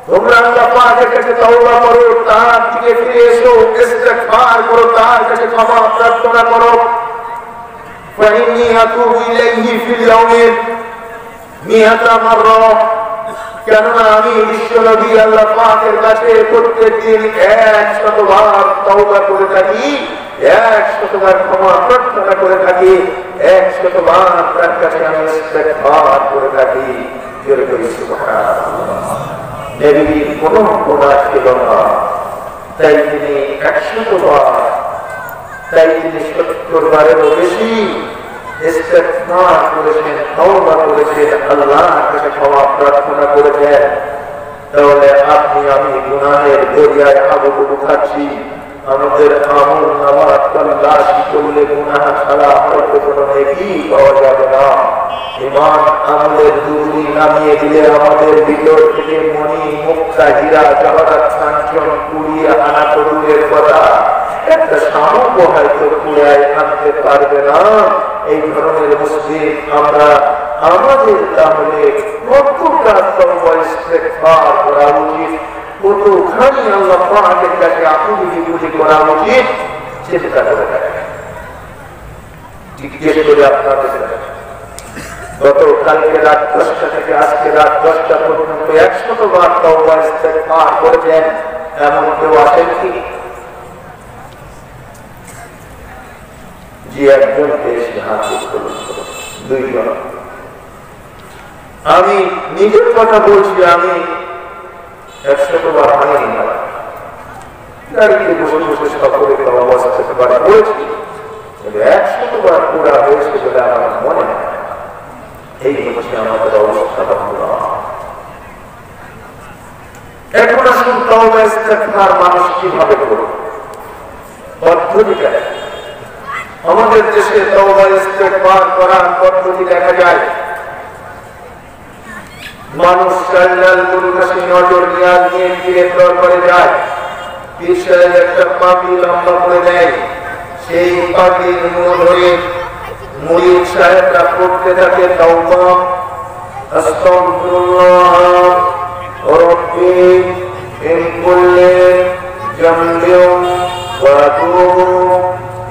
তোমরা আল্লাহ পাকের কাছে তওবা করো, তার দিকে ফিরে এসো, ইস্তেগফার করো, তার কাছে ক্ষমা প্রার্থনা করো। ফাইন্নী আতুবু ইলাইহি ফিল ইয়াউমি মিআতা মাররা, কেননা আমি বিশ্ব নবী আল্লাহ পাকের কাছে প্রত্যেকদিন 100 বার তওবা করে থাকি, 100 বার ক্ষমা প্রার্থনা করে থাকি, 100 বার তার কাছে আমি ইস্তেগফার করে থাকি। জোরে বলি সুবহানাল্লাহ। নবীর কোনো গুনাহ ছিল না, তাই তিনি 100 বার, তাই তিনি 70 বারেরও বেশি ইস্তেগফার করেছেন, তওবা করেছেন, আল্লাহর কাছে ক্ষমা প্রার্থনা করেছেন। তাহলে আপনি আমি গুনাহের দরিয়ায় হাবুডুবু খাচ্ছি, আমাদের আমল নামাজ তল্লাশি করলে গুনাহ ছাড়া হয়তো কোনো নেকি পাওয়া যাবে না। ঈমান আমলের দুর্নি নামিয়ে দিলে আমাদের ভিতর থেকে মনি মুক্তা হীরা জওহরাত কাঞ্চন কুড়িয়ে আনা তো দূরের কথা, একটা শামুক হয়তো কুড়ায় আনতে পারবে না। এই ধরনের মুসলিম আমরা, আমাদের তাহলে কতটা তওবা ইস্তেগফার করা উচিত, কতখানি আল্লাহ পাকের কাছে আকুতি করা উচিত, চেষ্টা করে থাকেন। জিজ্ঞেস করে আপনাদের গত কালকে রাত 10টা থেকে আজকে রাত 10টা পর্যন্ত 100 বার তওবা ইস্তেগফার করেছেন, এমন কেউ আছেন কি? যে একজনকে এসে হাত তুলুন, 2 জন। আমি নিজের কথা বলছি, আমি 100 বার হয়নি না, গাড়িতে বসে বসে সকলে তওবা ইস্তেগফার করেছি, 100 বার পুরা হয়েছে বলে আমার মনে হয়। এই হচ্ছে আমাদের অবস্থা। এখন আসুন তওবা ইস্তেগফার মানুষ কিভাবে করবে, পদ্ধতিটা। আমাদের দেশে তওবা ইস্তেগফার করার পদ্ধতি দেখা যায়, মানুষ সাল্লাল মুরগাসী নজর নিয়ে পীরের দরবারে যায়, পীর সাহেব একটা পাগড়ি লম্বা করে দেয়, সেই পাগড়ির মুখ ধরে মুরিদ সাহেবরা পড়তে থাকে তওবা, আস্তাগফিরুল্লাহ রাব্বি মিন কুল্লি জামবিন ওয়া আতুবু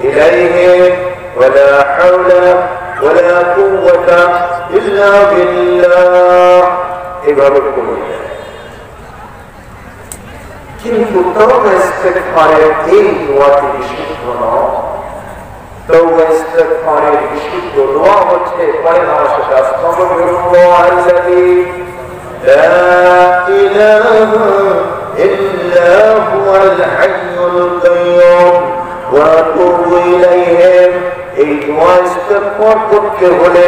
ইলাইহি ওয়া লা হাওলা ওয়া লা কুওয়াতা ইল্লা বিল্লাহ, এভাবে পড়ে। কিন্তু তওবা ইস্তেগফারের এই দোয়াটি বিশুদ্ধ নয়। তওবা ইস্তেগফারের বিশুদ্ধ দোয়া হচ্ছে পরের ভাষাতে আস্তাগফিরুল্লাহাল্লাযী লা ইলাহা ইল্লা হুয়াল হাইয়ুল কাইয়্যুম ওয়া আতুবু ইলাইহি। এই দোয়া ইস্তেগফার করতে হলে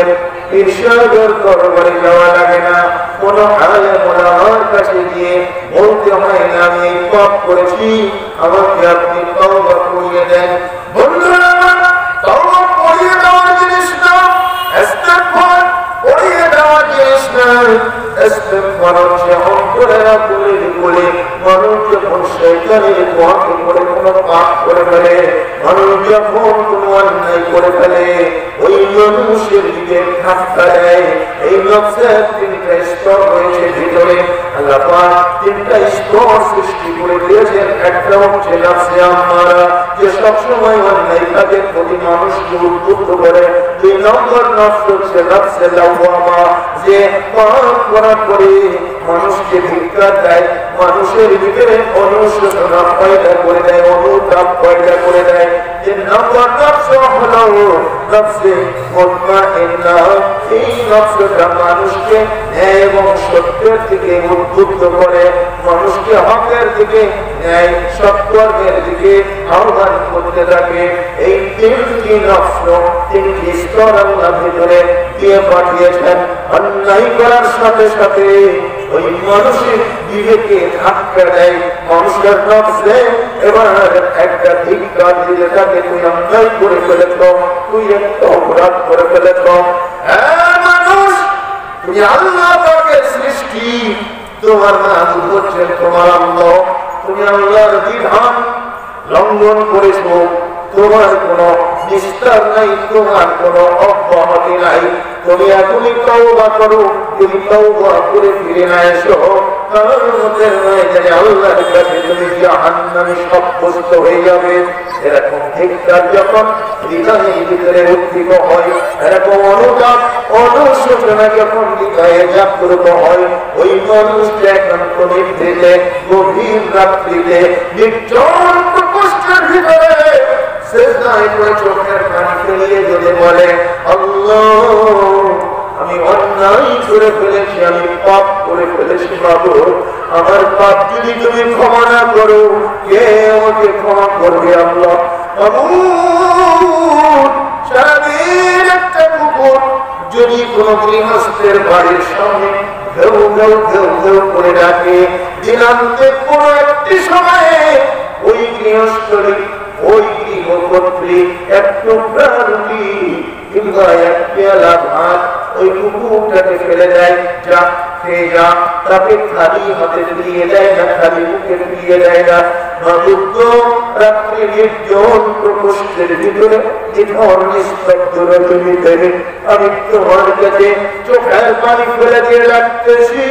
ইরশাদের দরবারে যাওয়া লাগে না, কোন আলেম ওলামার কাছে গিয়ে বলতে হয় না আমি এই পাপ করেছি, আমাকে আপনি তওবা করিয়ে দেন। বন্ধুরা, তওবা করিয়ে দেওয়ার জিনিস না, সন্তানের তোমাকে করে কোনো পাপ করে ফেলে, মানুষ যখন কোনো অন্যায় করে ফেলে, ওই মানুষের দিকে ধাক্কা দেয়। এই নফসের তিনটা স্তর রয়েছে ভিতরে, আল্লাহ পাক তিনটা স্তর সৃষ্টি করে দিয়েছেন। একটা হচ্ছে নফসে আম্মারা, যে সবসময় অন্যায় কাজের প্রতি মানুষকে উদ্বুদ্ধ করে। 2 নম্বর নফস হচ্ছে নফসে লাওয়ামা, যে পাপ করার পরে মানুষকে ধিক্কার দেয়, মানুষের ভিতরে অনুশোচনা পয়দা করে দেয়, অনুতাপ পয়দা করে দেয়। 3 নম্বর নফস হলো নফসে মুতমাইন্না, এই নফসটা মানুষকে ন্যায় এবং সত্যের দিকে উদ্বুদ্ধ করে, মানুষকে হকের দিকে, ন্যায় সৎকর্মের দিকে আহ্বান করতে থাকে। এই 3টি নফস, 3টি স্তর আল্লাহ ভিতরে দিয়ে পাঠিয়েছেন। অন্যায় করার সাথে সাথে ওই মানুষের বিবেকে ধাক্কা দেয়, মানুষের নফসে এবার একটা ধিক্কার দিতে থাকে, তুই অন্যায় করে ফেলেছ, তুই একটা অপরাধ করে ফেলেছ। হ্যাঁ মানুষ, তুমি আল্লাহ পাকের সৃষ্টি, তোমার মাবুদ হচ্ছেন তোমার আল্লাহ, তুমি আল্লাহর বিধান লঙ্ঘন করেছ, তোমার কোনো নিস্তার নাই, তোমার কোনো অব্যাহতি নাই। তুমি এখনই তওবা করো, তুমি তওবা করে ফিরে না এসো, কারণের ময়দানে আল্লাহর কাছে তুমি জাহান্নামে সাব্যস্ত হয়ে যাবে। এরকম ধিক্কার যখন হৃদয়ের ভিতরে উদ্দীপ হয়, এরকম অনুতাপ অনুশোচনা যখন হৃদয়ে জাগ্রত হয়, ওই মানুষটা একান্ত নিভৃতে গভীর রাত্রিতে নির্জন প্রকোষ্ঠের ভিতরে সেজদায় পড়ে চোখের পানি ফেলিয়ে যদি বলে, আল্লাহ আমি অন্যায় করে ফেলেছি, আমি পাপ করে ফেলেছি, মাবুদ আমার পাপ যদি তুমি ক্ষমা না করো, কে আমাকে ক্ষমা করবে? আল্লাহ সারাদিন একটা কুকুর যদি কোন গৃহস্থের বাড়ির সামনে ঘেউ ঘেউ ঘেউ ঘেউ করে ডাকে, দিনান্তে কোন একটি সময়ে ওই গৃহস্থলী, ওই গৃহকর্ত্রী একটু রুটি কিংবা এক পেয়ালা ভাত ওই কুকুরটাকে ফেলে দেয়, যা খেয়ে যা, তাকে খালি হাতে ফিরিয়ে দেয় না, খালি মুখে ফিরিয়ে দেয় না। রাত্রি নির্জন প্রকোষ্ঠের ভিতরে নিথর নিস্তব্ধ রজনীতে আমি তোমার কাছে চোখের পানি ফেলে দিয়ে রাখতেছি,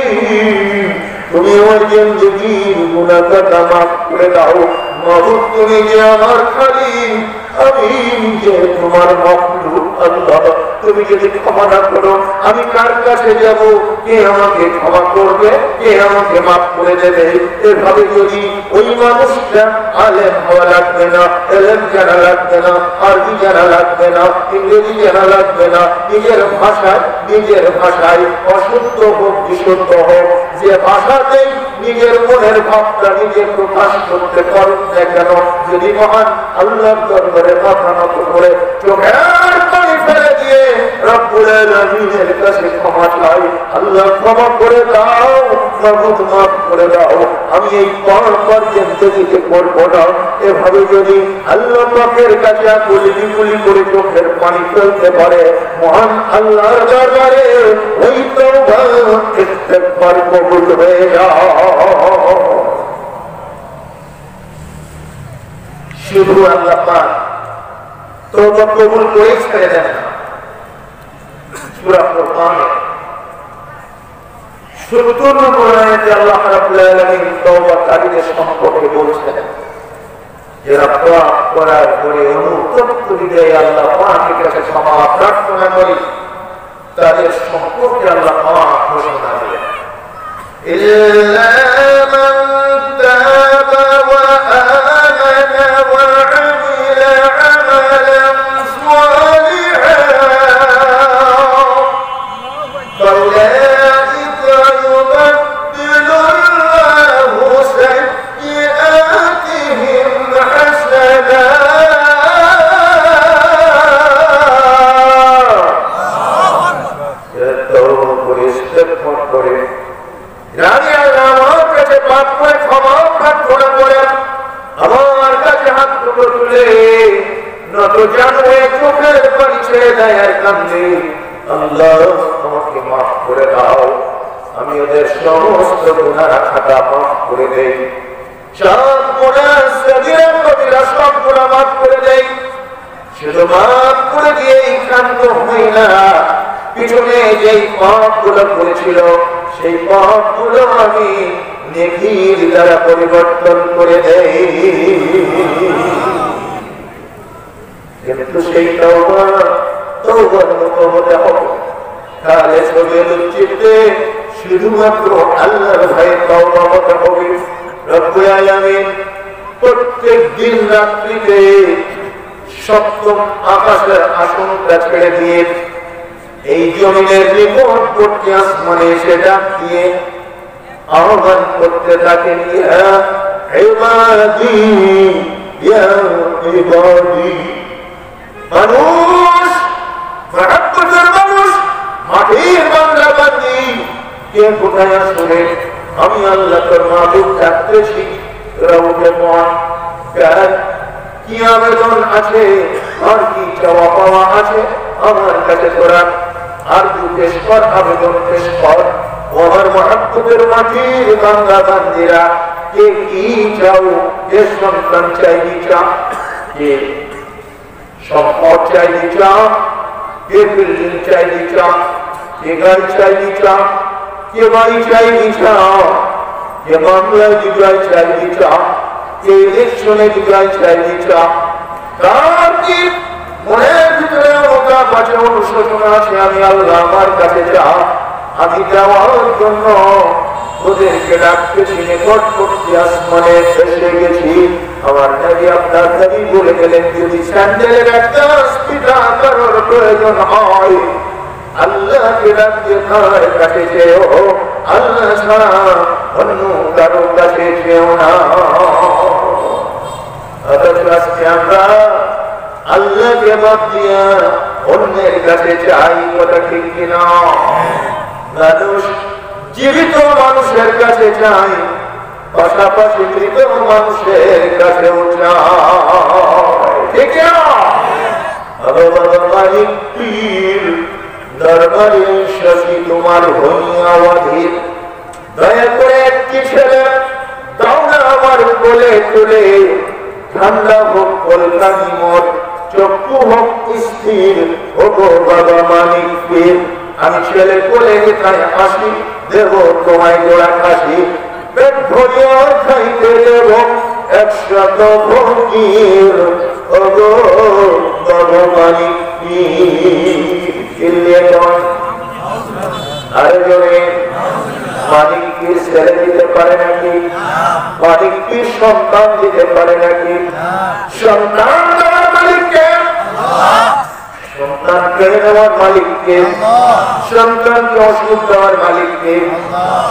তুমি আমার জিন্দেগীর গুনাহটা মাফ করে দাও। মাবুদ তুমি যে আমার খালিক, আমি যে তোমার মাখলুক, আল্লাহ তুমি যদি ক্ষমা না করো আমি কার কাছে যাব? কে আমাকে ক্ষমা করবে? কে আমাকে মাফ করে দেবে? এভাবে যদি ওই মানুষটা আলেম হওয়া লাগবে না, এলেম জানা লাগবে না, আরবি জানা লাগবে না, ইংরেজি জানা লাগবে না, নিজের ভাষায় অশুদ্ধ হোক বিশুদ্ধ হোক, যে ভাষাতেই নিজের মনের ভাবটা নিজে প্রকাশ করতে পারুন না কেন, যদি মহান আল্লাহর দরবারে মাথা নত করে চোখের পানি ফেলে দিয়ে রব্বুল আলামিনের কাছে ক্ষমা চাই, আল্লাহ ক্ষমা করে দাও, মাবুদ মাফ করে দাও, আমি এই পর্যন্ত দিতে করবো না। এভাবে যদি আল্লাহ পাকের কাছে গুলি করে চোখের পানি ফেলতে পারে, মহান আল্লাহর দরবারে ওই তওবা ইস্তেগফার কবুল হয়ে যায়। শুধু আল্লাহ পাক তওবা কবুল করে ছেড়ে দেন না। সূরা ফুরকানে ৭০ নম্বর আয়াতে আল্লাহ রাব্বুল আলামিন তওবাকারীদের সম্পর্কে বলছেন, যারা পাপ করার পরে অনুতপ্ত হৃদয়ে আল্লাহ পাকের কাছে ক্ষমা প্রার্থনা করে, তাদের সম্পর্কে আল্লাহ পাক ঘোষণা দিলেন, ইল্লা মান তাবা ওয়া আমানা ওয়া আমিলা আমালান সালিহান ফাউলাইকা ইউবাদদিলুল্লাহু সাইয়্যাতিহিম হাসানাত। আমাকে মাফ করে দাও, আমি ওদের সমস্ত গুনাহ খাতা মাফ করে দেই। সব গুনাহ সগীরা কবিরা সব গুনাহ মাফ করে দেয়। শুধু মাফ করে দিয়েই ক্ষান্ত হই না, পিছনে যেই পাপগুলো করেছিল সেই পাপগুলো আমি নেকির দ্বারা পরিবর্তন করে দেই। কিন্তু সেই তওবার মতো হতে হবে, তাহলে সবের চিত্তে শুধুমাত্র আল্লাহর ভয়ে তওবা হতে হবে। রব্বুল আলামিন প্রত্যেক দিন রাত্রিতে সপ্তম আকাশের আসনটা ছেড়ে দিয়ে এই জমিনের নিকটবর্তী আসমানে এসে ডাক দিয়ে আহ্বান করতে থাকেন, ইয়া ইবাদি ইয়া ইবাদি। মানুষ, মহাব্বতের মানুষ, মাটির বান্দা বান্দি, কে কোথায় আসলে আমি আল্লাহ তোর মাহবুব ডাকতেছি, তোরা উঠে পড়। কি আবেদন আছে, আর কি চাওয়া পাওয়া আছে আমার কাছে তোরা আর পেশ কর, আবেদন পেশ কর। আমার মহাব্বতের মাটির বান্দা বান্দিরা, কে কি চাও, কে সন্তান চাইনি চা, কে সম্পদ চাইনি চা, কে বিল্ডিং চাইনি চা, কে গাড়ি চাইনি চা, কে বাড়ি চাইনি চা, কে বাংলায় বিজয় চাইনি চা, কে ইলেকশনে বিজয় চাইনি চা। তার কি মনের ভিতরে ওটা কাছে অনুশোচনা আছে, আমি আল্লাহ আমার কাছে চা, আমি যাওয়ার জন্য ওদেরকে ডাকতেছি, নিকটবর্তী আসমানে এসে গেছি। আমার নবী আপনার নবী বলে গেলেন, যদি স্যান্ডেলের একটা স্পিটা করার প্রয়োজন হয় আল্লাহকে ডাকতে তার কাছে যেও, আল্লাহ ছাড়া অন্য কারো কাছে যেও না। অথচ আজকে আমরা আল্লাহকে বাদ দিয়া অন্যের কাছে চাই, কথা ঠিক কিনা? মানুষ জীবিত মানুষের কাছে চাই, পাশাপাশি মৃত মানুষের কাছেও চাই, ঠিক না? মালিক পীর দরবারে শশী তোমার হইয়া অধীর, দয়া করে একটি ছেলে দাও না আমার কোলে তুলে, ঠান্ডা হোক কলকানি মোর, চক্ষু হোক স্থির, ও গো বাবা মালিক পীর। আমি ছেলে কোলে তাই আসি, দেব তোমায় গোড়া কাশি, পেট ভরিয়া খাইতে দেব 100 ভঙ্গির, ও গো বাবা মালিক পীর। আরে জোরে মালিক পীর ছেলে দিতে পারে নাকি? মালিক পীর সন্তান দিতে পারে নাকি? সন্তান দেওয়ার মালিককে, সন্তানকে দেওয়ার মালিককে, সন্তানকে অসুখ দেওয়ার মালিককে,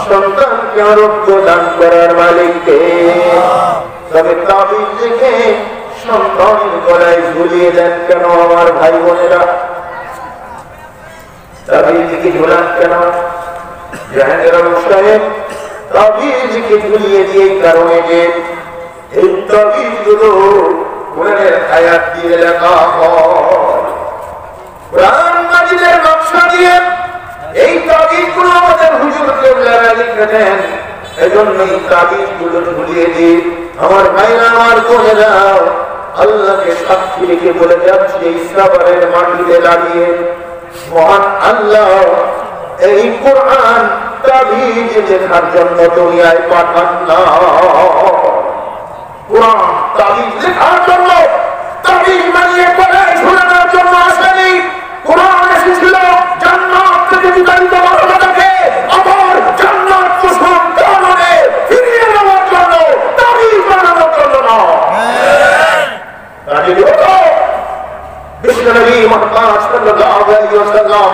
সন্তানকে আরোগ্য দান করার মালিককে। তবে তাবিজ লিখে সন্তানের গলায় ঝুলিয়ে দেন কেন আমার ভাই বোনেরা? তাবিজ লিখে ঝুলান কেন? জাহাঙ্গীর সাহেব তাবিজকে ঝুলিয়ে দিয়ে কারণে যে এই তাবিজগুলো কোরআনের আয়াত দিয়ে লেখা হয়, কোরআন মাজিদের নকশা দিয়ে এই তাবিজগুলো আমাদের হুজুর কেবলারা লিখে দেন। এজন্য এই তাবিজগুলো ঝুলিয়ে দিই। আমার ভাইরা, আমার বোনেরা, আল্লাহকে সাক্ষী রেখে বলে যাচ্ছে, ইসরাফেলের মাটিতে লাগিয়ে মহান আল্লাহ এই কোরআন তাবিজ লেখার জন্য দুনিয়ায় পাঠান না। কোরআন তাবিজ লেখার জন্য, তাবিজ বানিয়ে গলায় ঝুলানোর জন্য আসেনি। কোরআন এসেছিল জান্নাত থেকে বিতাড়িত মানবতাকে আবার জান্নাত কুসুম কারণে ফিরিয়ে নেওয়ার জন্য, তাবিজ বানানোর জন্য না। তাবিজ হতো বিশ্বনবী মুহাম্মদ সাল্লাল্লাহু আলাইহি ওয়াসাল্লাম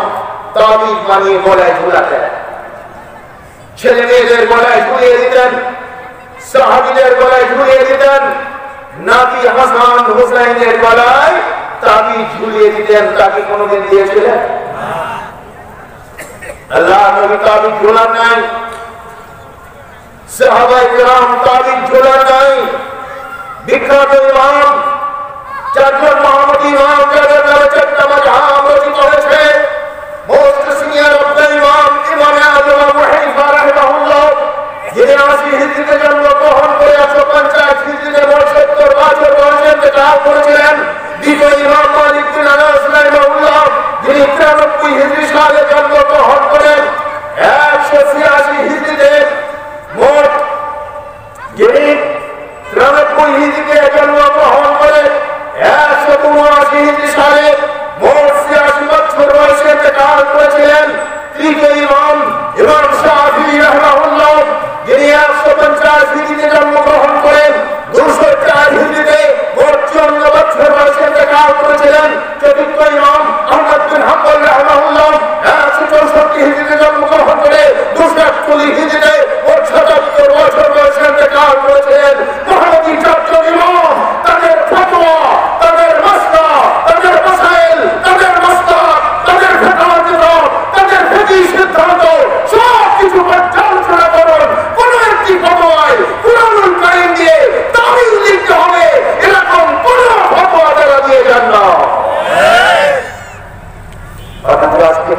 তাবিজ বানিয়ে গলায় ঝুলাতেন, ছেলে মেয়েদের গলায় ঝুলিয়ে দিতেন, সাহাবীদের গলায় ঝুলিয়ে দিতেন, নাবি হাসান হুসাইনের গলায় তাবিজ ঝুলিয়ে দিতেন। তাকে কোনদিন দিয়েছিলেন? আল্লাহ নবী তাবিজ ঝুলান নাই, সাহাবায়ে কেরাম তাবিজ ঝুলান নাই। বিখ্যাত ইমাম, চারজন মহামতি ইমাম, যাদের নামে 4টা মাযহাব রচিত হয়েছে, মোস্ট সিনিয়র অফ দ্য ইমাম ইমাম আবু হানিফা রাহিমাহুল্লাহ, যিনি 80 হিজরিতে জন্মগ্রহণ করে 150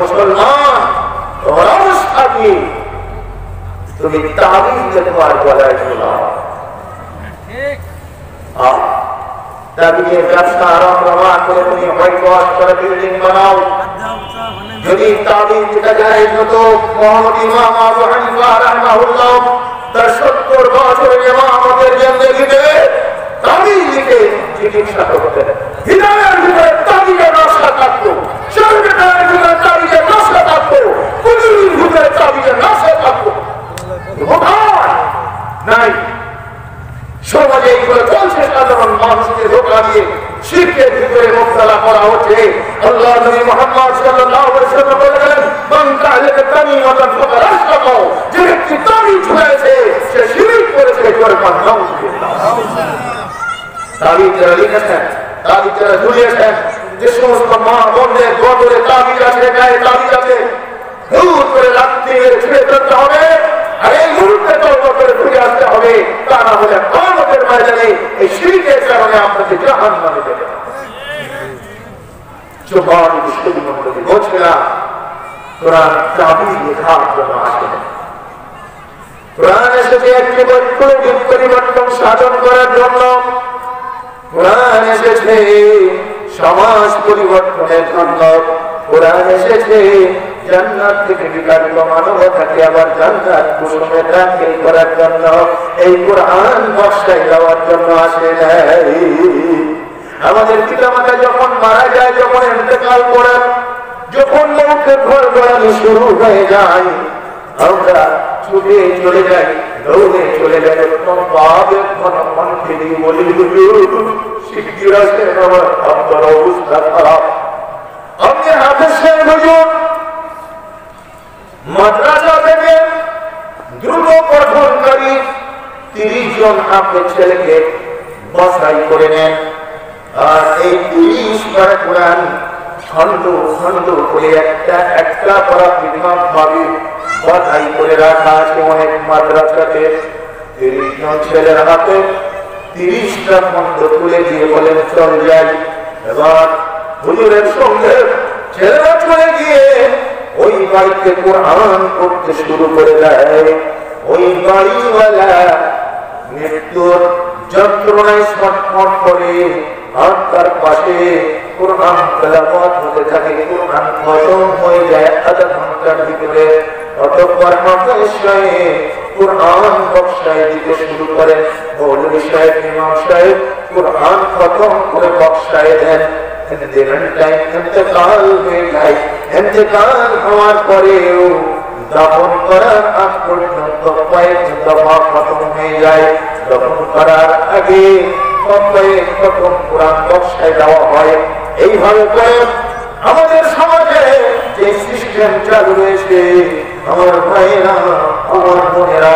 মুসলমান তোমার অবস্থা কি? তুমি তাবিজ দিয়ে তোমার গলায় ঝোলাও, তাবিজের ব্যবসা রমরমা করে তুমি হোয়াইট ওয়াশ করে বিল্ডিং বানাও। যদি তাবিজ যেটা জায়েজ হতো, মুহাম্মদ ইমাম আবু হানিফা রাহিমাহুল্লাহ তার 70 বছরের ইমামতের জিন্দেগিতে তাবিজ লিখে চিকিৎসা করতেন। হৃদয়ের ভিতরে তাবিজের নকশা থাকতো, শরীরের ভিতরে তাবিজের নকশা থাকতো, কুলির ভিতরে তাবিজের নকশা থাকতো। নাই, সমাজে এইগুলো চলছে, সাধারণ মানুষকে ধোঁকা দিয়ে শিরকের ভিতরে মুবতলা করা হচ্ছে। আল্লাহ নবী মুহাম্মদ সাল্লাল্লাহু আলাইহি ওয়াসাল্লাম বলেন, মান কালাকা তামিমাতান ফাকাদ আশরাকা, যে ব্যক্তি তাবিজ হয়েছে সে শিরক করেছে। জোরে বল নাউযুবিল্লাহ। তাবিজ যারা লিখেছেন, তাবিজ যারা ঝুলিয়েছেন, যে সমস্ত মা বোনদের গদরে তাবিজ আছে, গায়ে তাবিজ আছে, দূর করে লাথি মেরে ছুঁড়ে ফেলতে হবে। আর এই মুহূর্তে তওবা করে ফিরে আসতে হবে, তা না হলে কিয়ামতের ময়দানে এই শিরকের কারণে আপনাকে জাহান্নামে যেতে হবে। সুবহান বিশ্ববিদ্যালয়ে বলছিলাম, কোরআন তাবিজ লেখার জন্য আসে না। কোরআন এসেছে একটি বৈপ্লবিক পরিবর্তন সাধন করার জন্য। কোরআন এসেছে সমাজ পরিবর্তনের জন্য। কোরআন এসেছে জান্নাত থেকে বিতাড়িত মানবতাকে আবার জান্নাত কুসুমে দাখিল করার জন্য। এই কোরআন বর্ষায় দেওয়ার জন্য আসে নাই। আমাদের পিতামাতা যখন মারা যায়, যখন ইন্তেকাল করেন, যখন মৌতের ঘর গড়ানো শুরু হয়ে যায়, আমরা ছুটে চলে যাই, দৌড়ে চলে যাই, বলি শিগগির আসেন, আমার আপনার অবস্থা খারাপ। আমি হাফেজ সাহেব হুজুর মাদ্রাসা থেকে দ্রুত পঠনকারী 30 জন হাফেজ ছেলেকে বাছাই করে নেন। আর এই 30 পারা কোরআন খন্ড খন্ড করে একটা পড়া পৃথক ভাবে বাছাই করে রাখা আছে অনেক মাদ্রাসাতে। 30 জন ছেলের হাতে 30টা খন্ড তুলে দিয়ে বলেন চল যাই। এবার হুজুরের সঙ্গে ছেলেরা চলে গিয়ে ওই বাড়িতে কোরআন পড়তে শুরু করে দেয়। ওই বাড়িওয়ালা মৃত্যুর যন্ত্রণায় ছটফট করে, আর তার পাশে কোরআন তেলাওয়াত হতে থাকে। কোরআন খতম হয়ে যায় আধা ঘন্টার ভিতরে। অতঃপর হাফেজ সাহেব কোরআন বক্সায় দিতে শুরু করেন। মৌলভী সাহেব, ইমাম সাহেব কোরআন খতম করে বক্সায় দেন। ইন্তেকাল হয়ে যায়। ইন্তেকাল হওয়ার পরেও দাফন করার আগ পর্যন্ত কয়েক দফা খতম হয়ে যায়। দাফন করার আগে কয়েক খতম কোরআন বক্সায় দেওয়া হয়। এইভাবে করে আমাদের সমাজে যে সিস্টেম চালু রয়েছে, আমার ভাইয়েরা, আমার বোনেরা,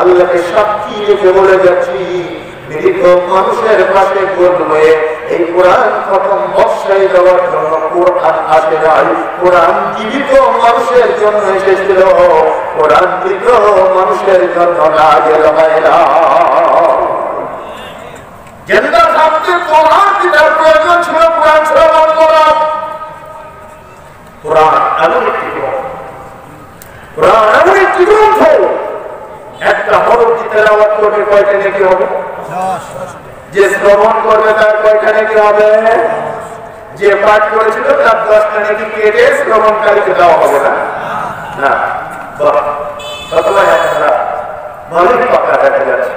আল্লাহকে সাক্ষী রেখে বলে যাচ্ছি, মৃত মানুষের পাশে গোল হয়ে এই কোরআন খতম বর্ষায় দেওয়ার জন্য কোরআন আসে নাই। কোরআন জীবিত মানুষের জন্য এসেছিল, কোরআন মৃত মানুষের জন্য নাযিল হয় না। জিন্দা থাকতে কোরআন দিদার প্রয়োজন ছিল, কোরআন শ্রবণ করা। কোরআন এমন একটি গ্রন্থ, কোরআন এমন একটি গ্রন্থ, একটা হরফ তেলাওয়াত করবে কয়টা নেকি হবে? যে শ্রবণ করবে তার কয়টা নেকি হবে? যে পাঠ করেছিল তার 10টা নেকি কেটে শ্রবণকারীকে দেওয়া হবে না? না, ভালোই পাকা দেখা যাচ্ছে।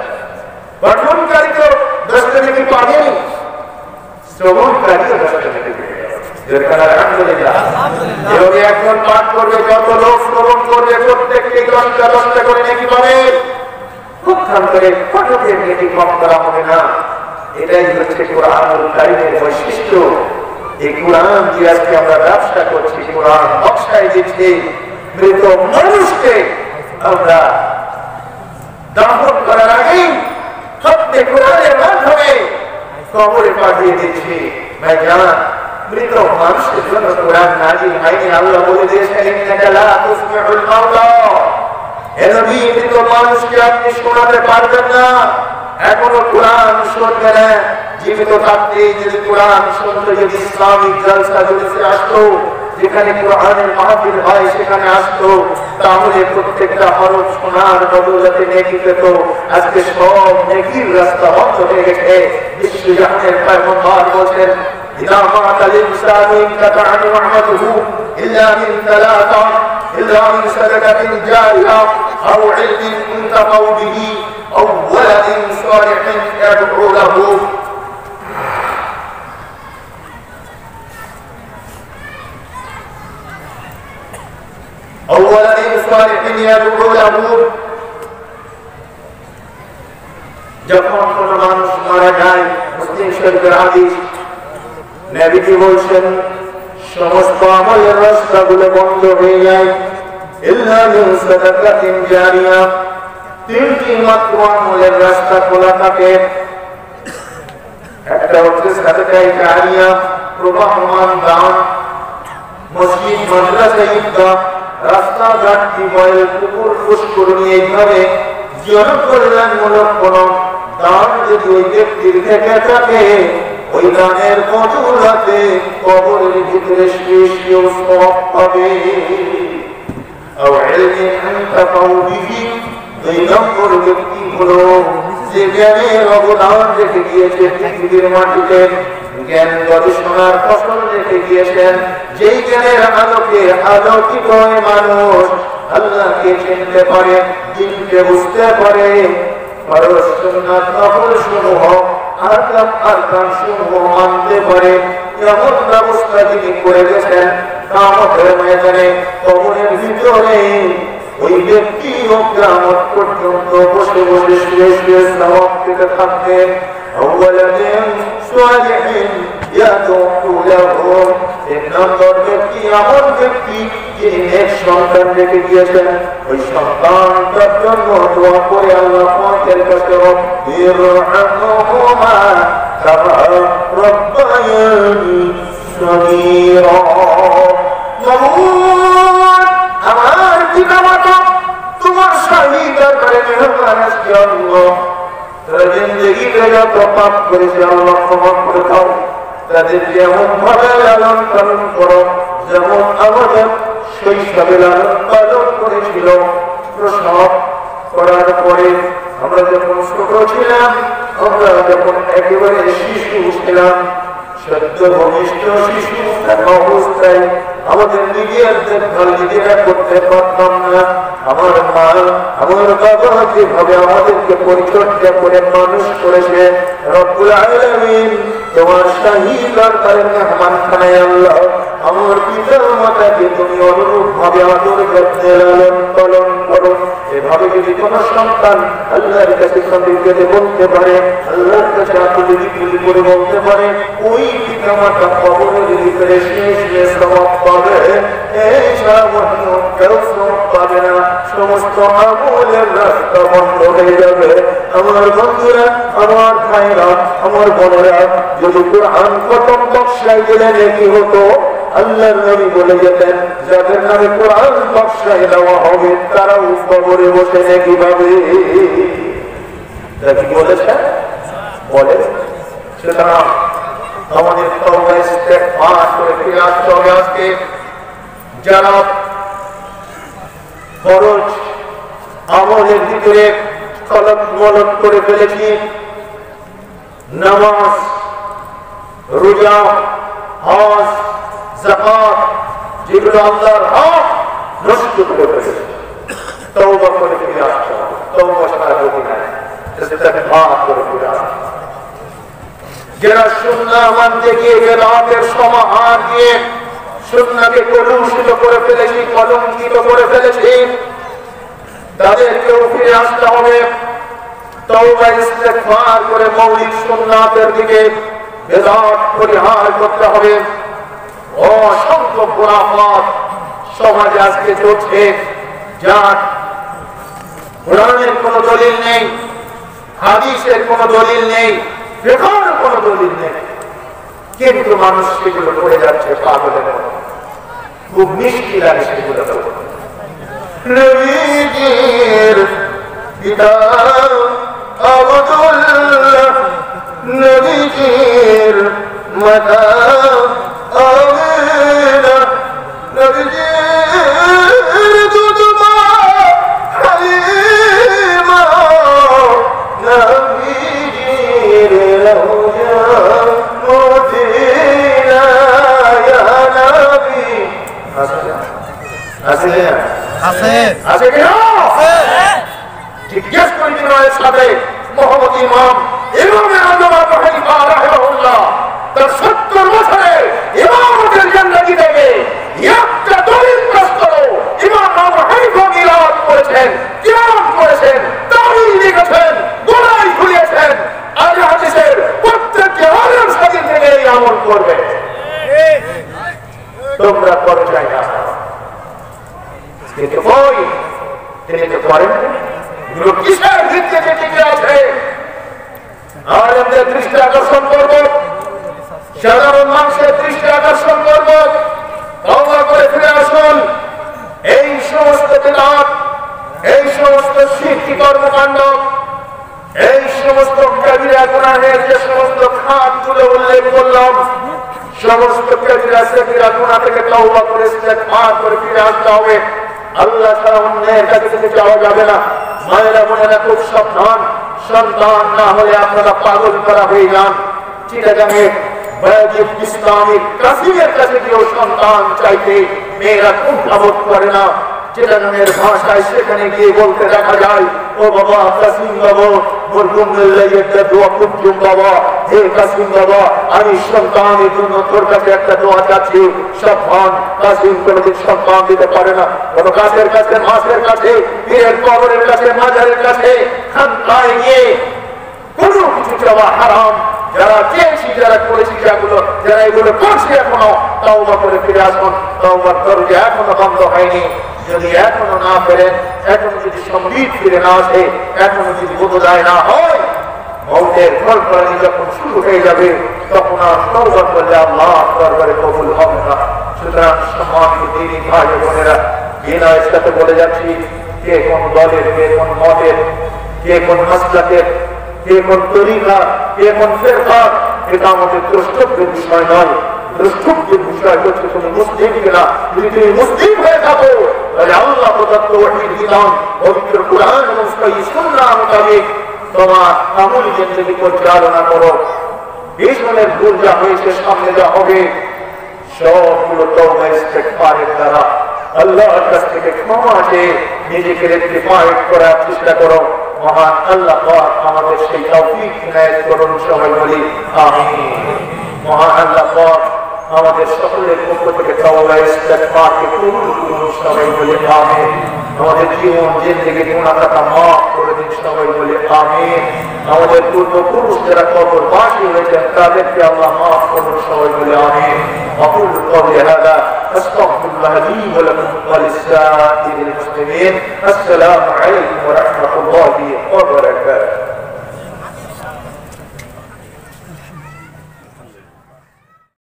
পঠনকারী তো 10টা নেকি পাবেনি, শ্রবণকারীও 10টা নেকি পেয়ে যাবে। আলহামদুলিল্লাহ। এভাবে একজন পাঠ করবে, যত লোক শ্রবণ করবে প্রত্যেককে 10টা করে নেকি পাবে। পক্ষান্তরে পাঠকের নেকি কম করা হবে না। এটাই হচ্ছে কোরআনুল কারীমের বৈশিষ্ট্য। এই কোরআন যে আজকে আমরা ব্যবসা করছি, কোরআন বক্সায় দিচ্ছি, মৃত মানুষকে আমরা দাফন করার আগেই সত্যি কোরআনের মাধ্যমে কবরে পাঠিয়ে দিচ্ছি। ভাই জান, মৃত মানুষের জন্য কোরআন নাযিল হয়নি। আল্লাহ বলে দিয়েছেন, ইন্নাকা লা তুসমিউল মাউতা, হে নবী, মৃত মানুষকে আপনি শোনাতে পারবেন না। এখনো কোরআন শুনবে না। জীবিত থাকতে যদি কোরআন শুনতে, যদি ইসলামিক জলসা জলসে আসতো, যেখানে কোরআনের মাহফিল হয় সেখানে আসতো, তাহলে প্রত্যেকটা হরফ শোনার বদৌলতে নেকি পেত। আজকে সব নেকির রাস্তা বন্ধ হয়ে গেছে। বিশ্বজাহানের পয়গম্বর বলেন, إذا مات الإنسان انقطع عمله إلا من ثلاثة إلا من صدقة جارية أو علم ينتفع به أو ولد صالح يدعو له أو ولد صالح يدعو له। যখন কোনো মানুষ মারা যায়, মুসলিম শরীফের হাদিস, নবীজি বলছেন সমস্ত আমলের রাস্তাগুলো বন্ধ হয়ে যায়, ইল্লা মিন সাদাকাতিন জারিয়া, তিনটি মাত্র আমলের রাস্তা খোলা থাকে। একটা হচ্ছে সাদাকায়ে জারিয়া, প্রবাহমান দান, মসজিদ, মাদ্রাসা, ঈদগাহ, রাস্তাঘাট, টিউবওয়েল, পুকুর, পুষ্করিণী, এইভাবে জনকল্যাণমূলক কোন দান যদি ওই ব্যক্তির থেকে থাকে, ওই দানের বদৌলতে কবরের ভিতরে সৃষ্টিও সওয়াব পাবে। আর ইলমিন ইনতাফাউ বিহি, দুই নম্বর ব্যক্তি হলো যে জ্ঞানের অবদান রেখে গিয়েছে পৃথিবীর মাটিতে, জ্ঞান গবেষণার ফসল রেখে গিয়েছেন, যেই জ্ঞানের আলোকে আলোকিত হয়ে মানুষ আল্লাহকে চিনতে পারে, দিনকে বুঝতে পারে, ফরজ সুন্নাত নফল সমূহ আরকান সমূহ মানতে পারে, এমন ব্যবস্থা তিনি করে গেছেন। কিয়ামতের ময়দানে কবরের ভিতরে ওই ব্যক্তি কিয়ামত পর্যন্ত বসে বসে শুয়ে শুয়ে সওয়াব পেতে থাকবেন। আওয়ালাদিন সালিহিন ইয়াদউ লাহু, এক নম্বর ব্যক্তি এমন ব্যক্তি যিনি নেক সন্তান রেখে গিয়েছেন, ওই সন্তানটার জন্য দোয়া করে আল্লাহ পাকের কাছে রব্বিরহামহুমা কামা রাব্বায়ানি সগীরা। আমার পিতামাতা তোমার শাহী দরবারে মেহমান আসছে আল্লাহ, তারা জিন্দেগিতে যত পাপ করেছে আল্লাহ ক্ষমা করে দাও, তাদের যেমন ভাবে লালন পালন করো, যেমন আমাদের শৈশবে লালন পালন করেছিল। প্রসব করার পরে আমরা যখন ছোট ছিলাম, আমরা যখন একেবারে শিশু ছিলাম, সদ্য ভূমিষ্ঠ শিশু অবস্থায় আমাদের নিজের দেখভাল নিজেরা করতে পারতাম না। আমার মা, আমার বাবা যেভাবে আমাদেরকে পরিচর্যা করে মানুষ করেছে, রব্বুল আলামিন তোমার শাহী দরবারে মেহমানখানায় আল্লাহ আমার পিতা মাতাকে তুমি অনুরূপ ভাবে আদর যত্নে লালন পালন করো। এভাবে যদি কোন সন্তান আল্লাহর কাছে সন্দিগ্ধে বলতে পারে, আল্লাহর কাছে আকুলি করে বলতে পারে, ওই পিতা মাতা কবরের ভিতরে শেষ সওয়াব পাবে, এছাড়া অন্য কেউ সওয়াব পাবে না। সমস্ত আমলের রাস্তা বন্ধ হয়ে যাবে। আমার বন্ধুরা, আমার ভাইরা, আমার বোনেরা, যদি কোরআন প্রথম বক্সায় দিলে নেকি হতো, আল্লাহর নবী বলে যেতেন যাদের নামে কোরআন বক্সায় দেওয়া হবে তারাও কবরে বসে নেকি পাবে। কি বলেছেন? বলে সুতরাং আমাদের তওবা ইস্তেগফার করে ফিরে আসতে হবে। আজকে যারা ফরজ আমলের ভিতরে কলক মলক করে ফেলেছি, নামাজ, রোজা, হজ, যাকাত, যেগুলো আল্লাহর হক নষ্ট করে ফেলেছে, তওবা করে ফিরে আসতে হবে। তওবা ছাড়া গতি নাই, ইস্তেগফার করে ফিরে আসতে হবে। যারা সুন্নাহ মানতে গিয়ে বেদাতের সমাহার দিয়ে সুন্নাহকে কলুষিত করে ফেলেছি, কলঙ্কিত করে ফেলেছি, তাদেরকেও ফিরে আসতে হবে। তওবা ইস্তেগফার করে মৌলিক সুন্নাতের দিকে বেদাত পরিহার করতে হবে। অসংখ্য খুরাফাত সমাজে আজকে চলছে, যার কোরআনের কোনো দলিল নেই, হাদিসের কোনো দলিল নেই, ফিকহের কোনো দলিল নেই, কিন্তু মানুষ সেগুলো করে যাচ্ছে পাগলের মতো। খুব মিষ্টি লাগে সেগুলো। নবীজির পিতা আব্দুল্লাহ, নবীজির মাতা আমিনা, আছে আছে কিনা? জিজ্ঞেস করি বিনয়ের সাথে মোহাম্মদ ইমাম আযম আবু হানিফা রাহিমাহুল্লাহ তার 70 বছরে ইমামতের জিন্দেগি থেকে একটা দলিল পেশ করো। ইমাম আবু হানিফা মিলাদ করেছেন, কিয়াম করেছেন, তাওহীদ লিখেছেন, গোলাই খুলিয়েছেন। আজ হাদিসের প্রত্যেকটি আলেম সাদিক থেকে এই আমল করবে। তোমরা করো চাই না, কিন্তু ওই তিনি তো করেন এগুলো কিসের ভিত্তিতে টিকে আছে? আলেমদের দৃষ্টি আকর্ষণ করবো, সাধারণ মানুষের দৃষ্টি আকর্ষণ করবো। তওবা করে ফিরে আসুন। এই সমস্ত বিদআত, এই সমস্ত শিরকি কর্মকাণ্ড, এই সমস্ত কবিরা গুনাহের যে সমস্ত খাতগুলো উল্লেখ করলাম, সমস্ত কবিরা সগীরা গুনাহ থেকে তওবা করে ইস্তেগফার করে ফিরে আসতে হবে। আল্লাহ ছাড়া অন্যের কাছে কিছু চাওয়া যাবে না। মায়েরা বোনেরা খুব সাবধান, সন্তান না হলে আপনারা পাগল করা হয়ে যান। চিটাগাঙে ইসলামিক কাসিমের কাছে গিয়েও সন্তান চাইতে মেয়েরা খুব বোধ করে না। চিটাগাঙের ভাষায় সেখানে গিয়ে বলতে দেখা যায়, ও বাবা কাসিম বাবা, দোয়া করছুন বাবা, হে কাসিম বাবা, আমি সন্তানের জন্য তোর কাছে একটা দোয়া চাচ্ছি। সাবধান, কাসিম কোনোদিন সন্তান দিতে পারে না। কোন গাছের কাছে, মাছের কাছে, পীরের কবরের কাছে, মাজারের কাছে, খানকায় গিয়ে কোনো কিছু চাওয়া হারাম। যারা চেয়েছি, যারা করেছি, যারা এগুলো করছি, এখনো তওবা করে ফিরে আসুন। তওবার দরজা এখনো বন্ধ হয়নি। যদি এখনো না ফেরেন, এখনো যদি সম্বিত ফিরে না আসে, এখনো যদি বোধোদয় না হয়, মৌতের ঘরঘরানি যখন শুরু হয়ে যাবে, তখন আর তওবা করলে আল্লাহ দরবারে কবুল হবে না। সুতরাং সম্মানিত দিনী ভাই বোনেরা, বিনয়ের সাথে বলে যাচ্ছি, কে কোন দলের, কে কোন মতের, কে কোন মাসলাকের, কে কোন তরিকা, কে কোন ফিরকা, এটা আমাদের দ্রষ্টব্যের বিষয় নয়। দ্রষ্টব্যের বিষয় হচ্ছে তুমি মুসলিম কিনা। যদি তুমি মুসলিম হয়ে থাকো, তাহলে আল্লাহ প্রদত্ত ওহীর বিধান, পবিত্র কুরআন এবং সহিহ সুন্নাহ মোতাবেক তোমার আমল জিন্দেগি পরিচালনা করো। জীবনের ভুল যা হয়েছে, সামনে যা হবে, সবগুলো তওবা ইস্তেগফারের দ্বারা আল্লাহর কাছ থেকে ক্ষমা চেয়ে নিজেকে রেকটিফাইড করার চেষ্টা করো। মহান আল্লাহ পাক আমাদের সেই তৌফিক ইনায়েত করুন, সবাই বলি আমিন। মহান আল্লাহ পাক আমাদের সকলের পক্ষ থেকে তওবা ইস্তেগফারকে কবুল করুন, সবাই বলি আমিন। আমাদের জীবন জিন্দেগি গুনাহ খাতা মাফ করে দিন, সবাই বলি আমিন। আমাদের পূর্বপুরুষ যারা কবরবাসী হয়েছেন, তাদেরকে আল্লাহ মাফ করুন, সবাই বলি আমিন। أقول قولي هذا أستغفر الله لي ولكم ولسائر المسلمين. السلام عليكم ورحمة الله.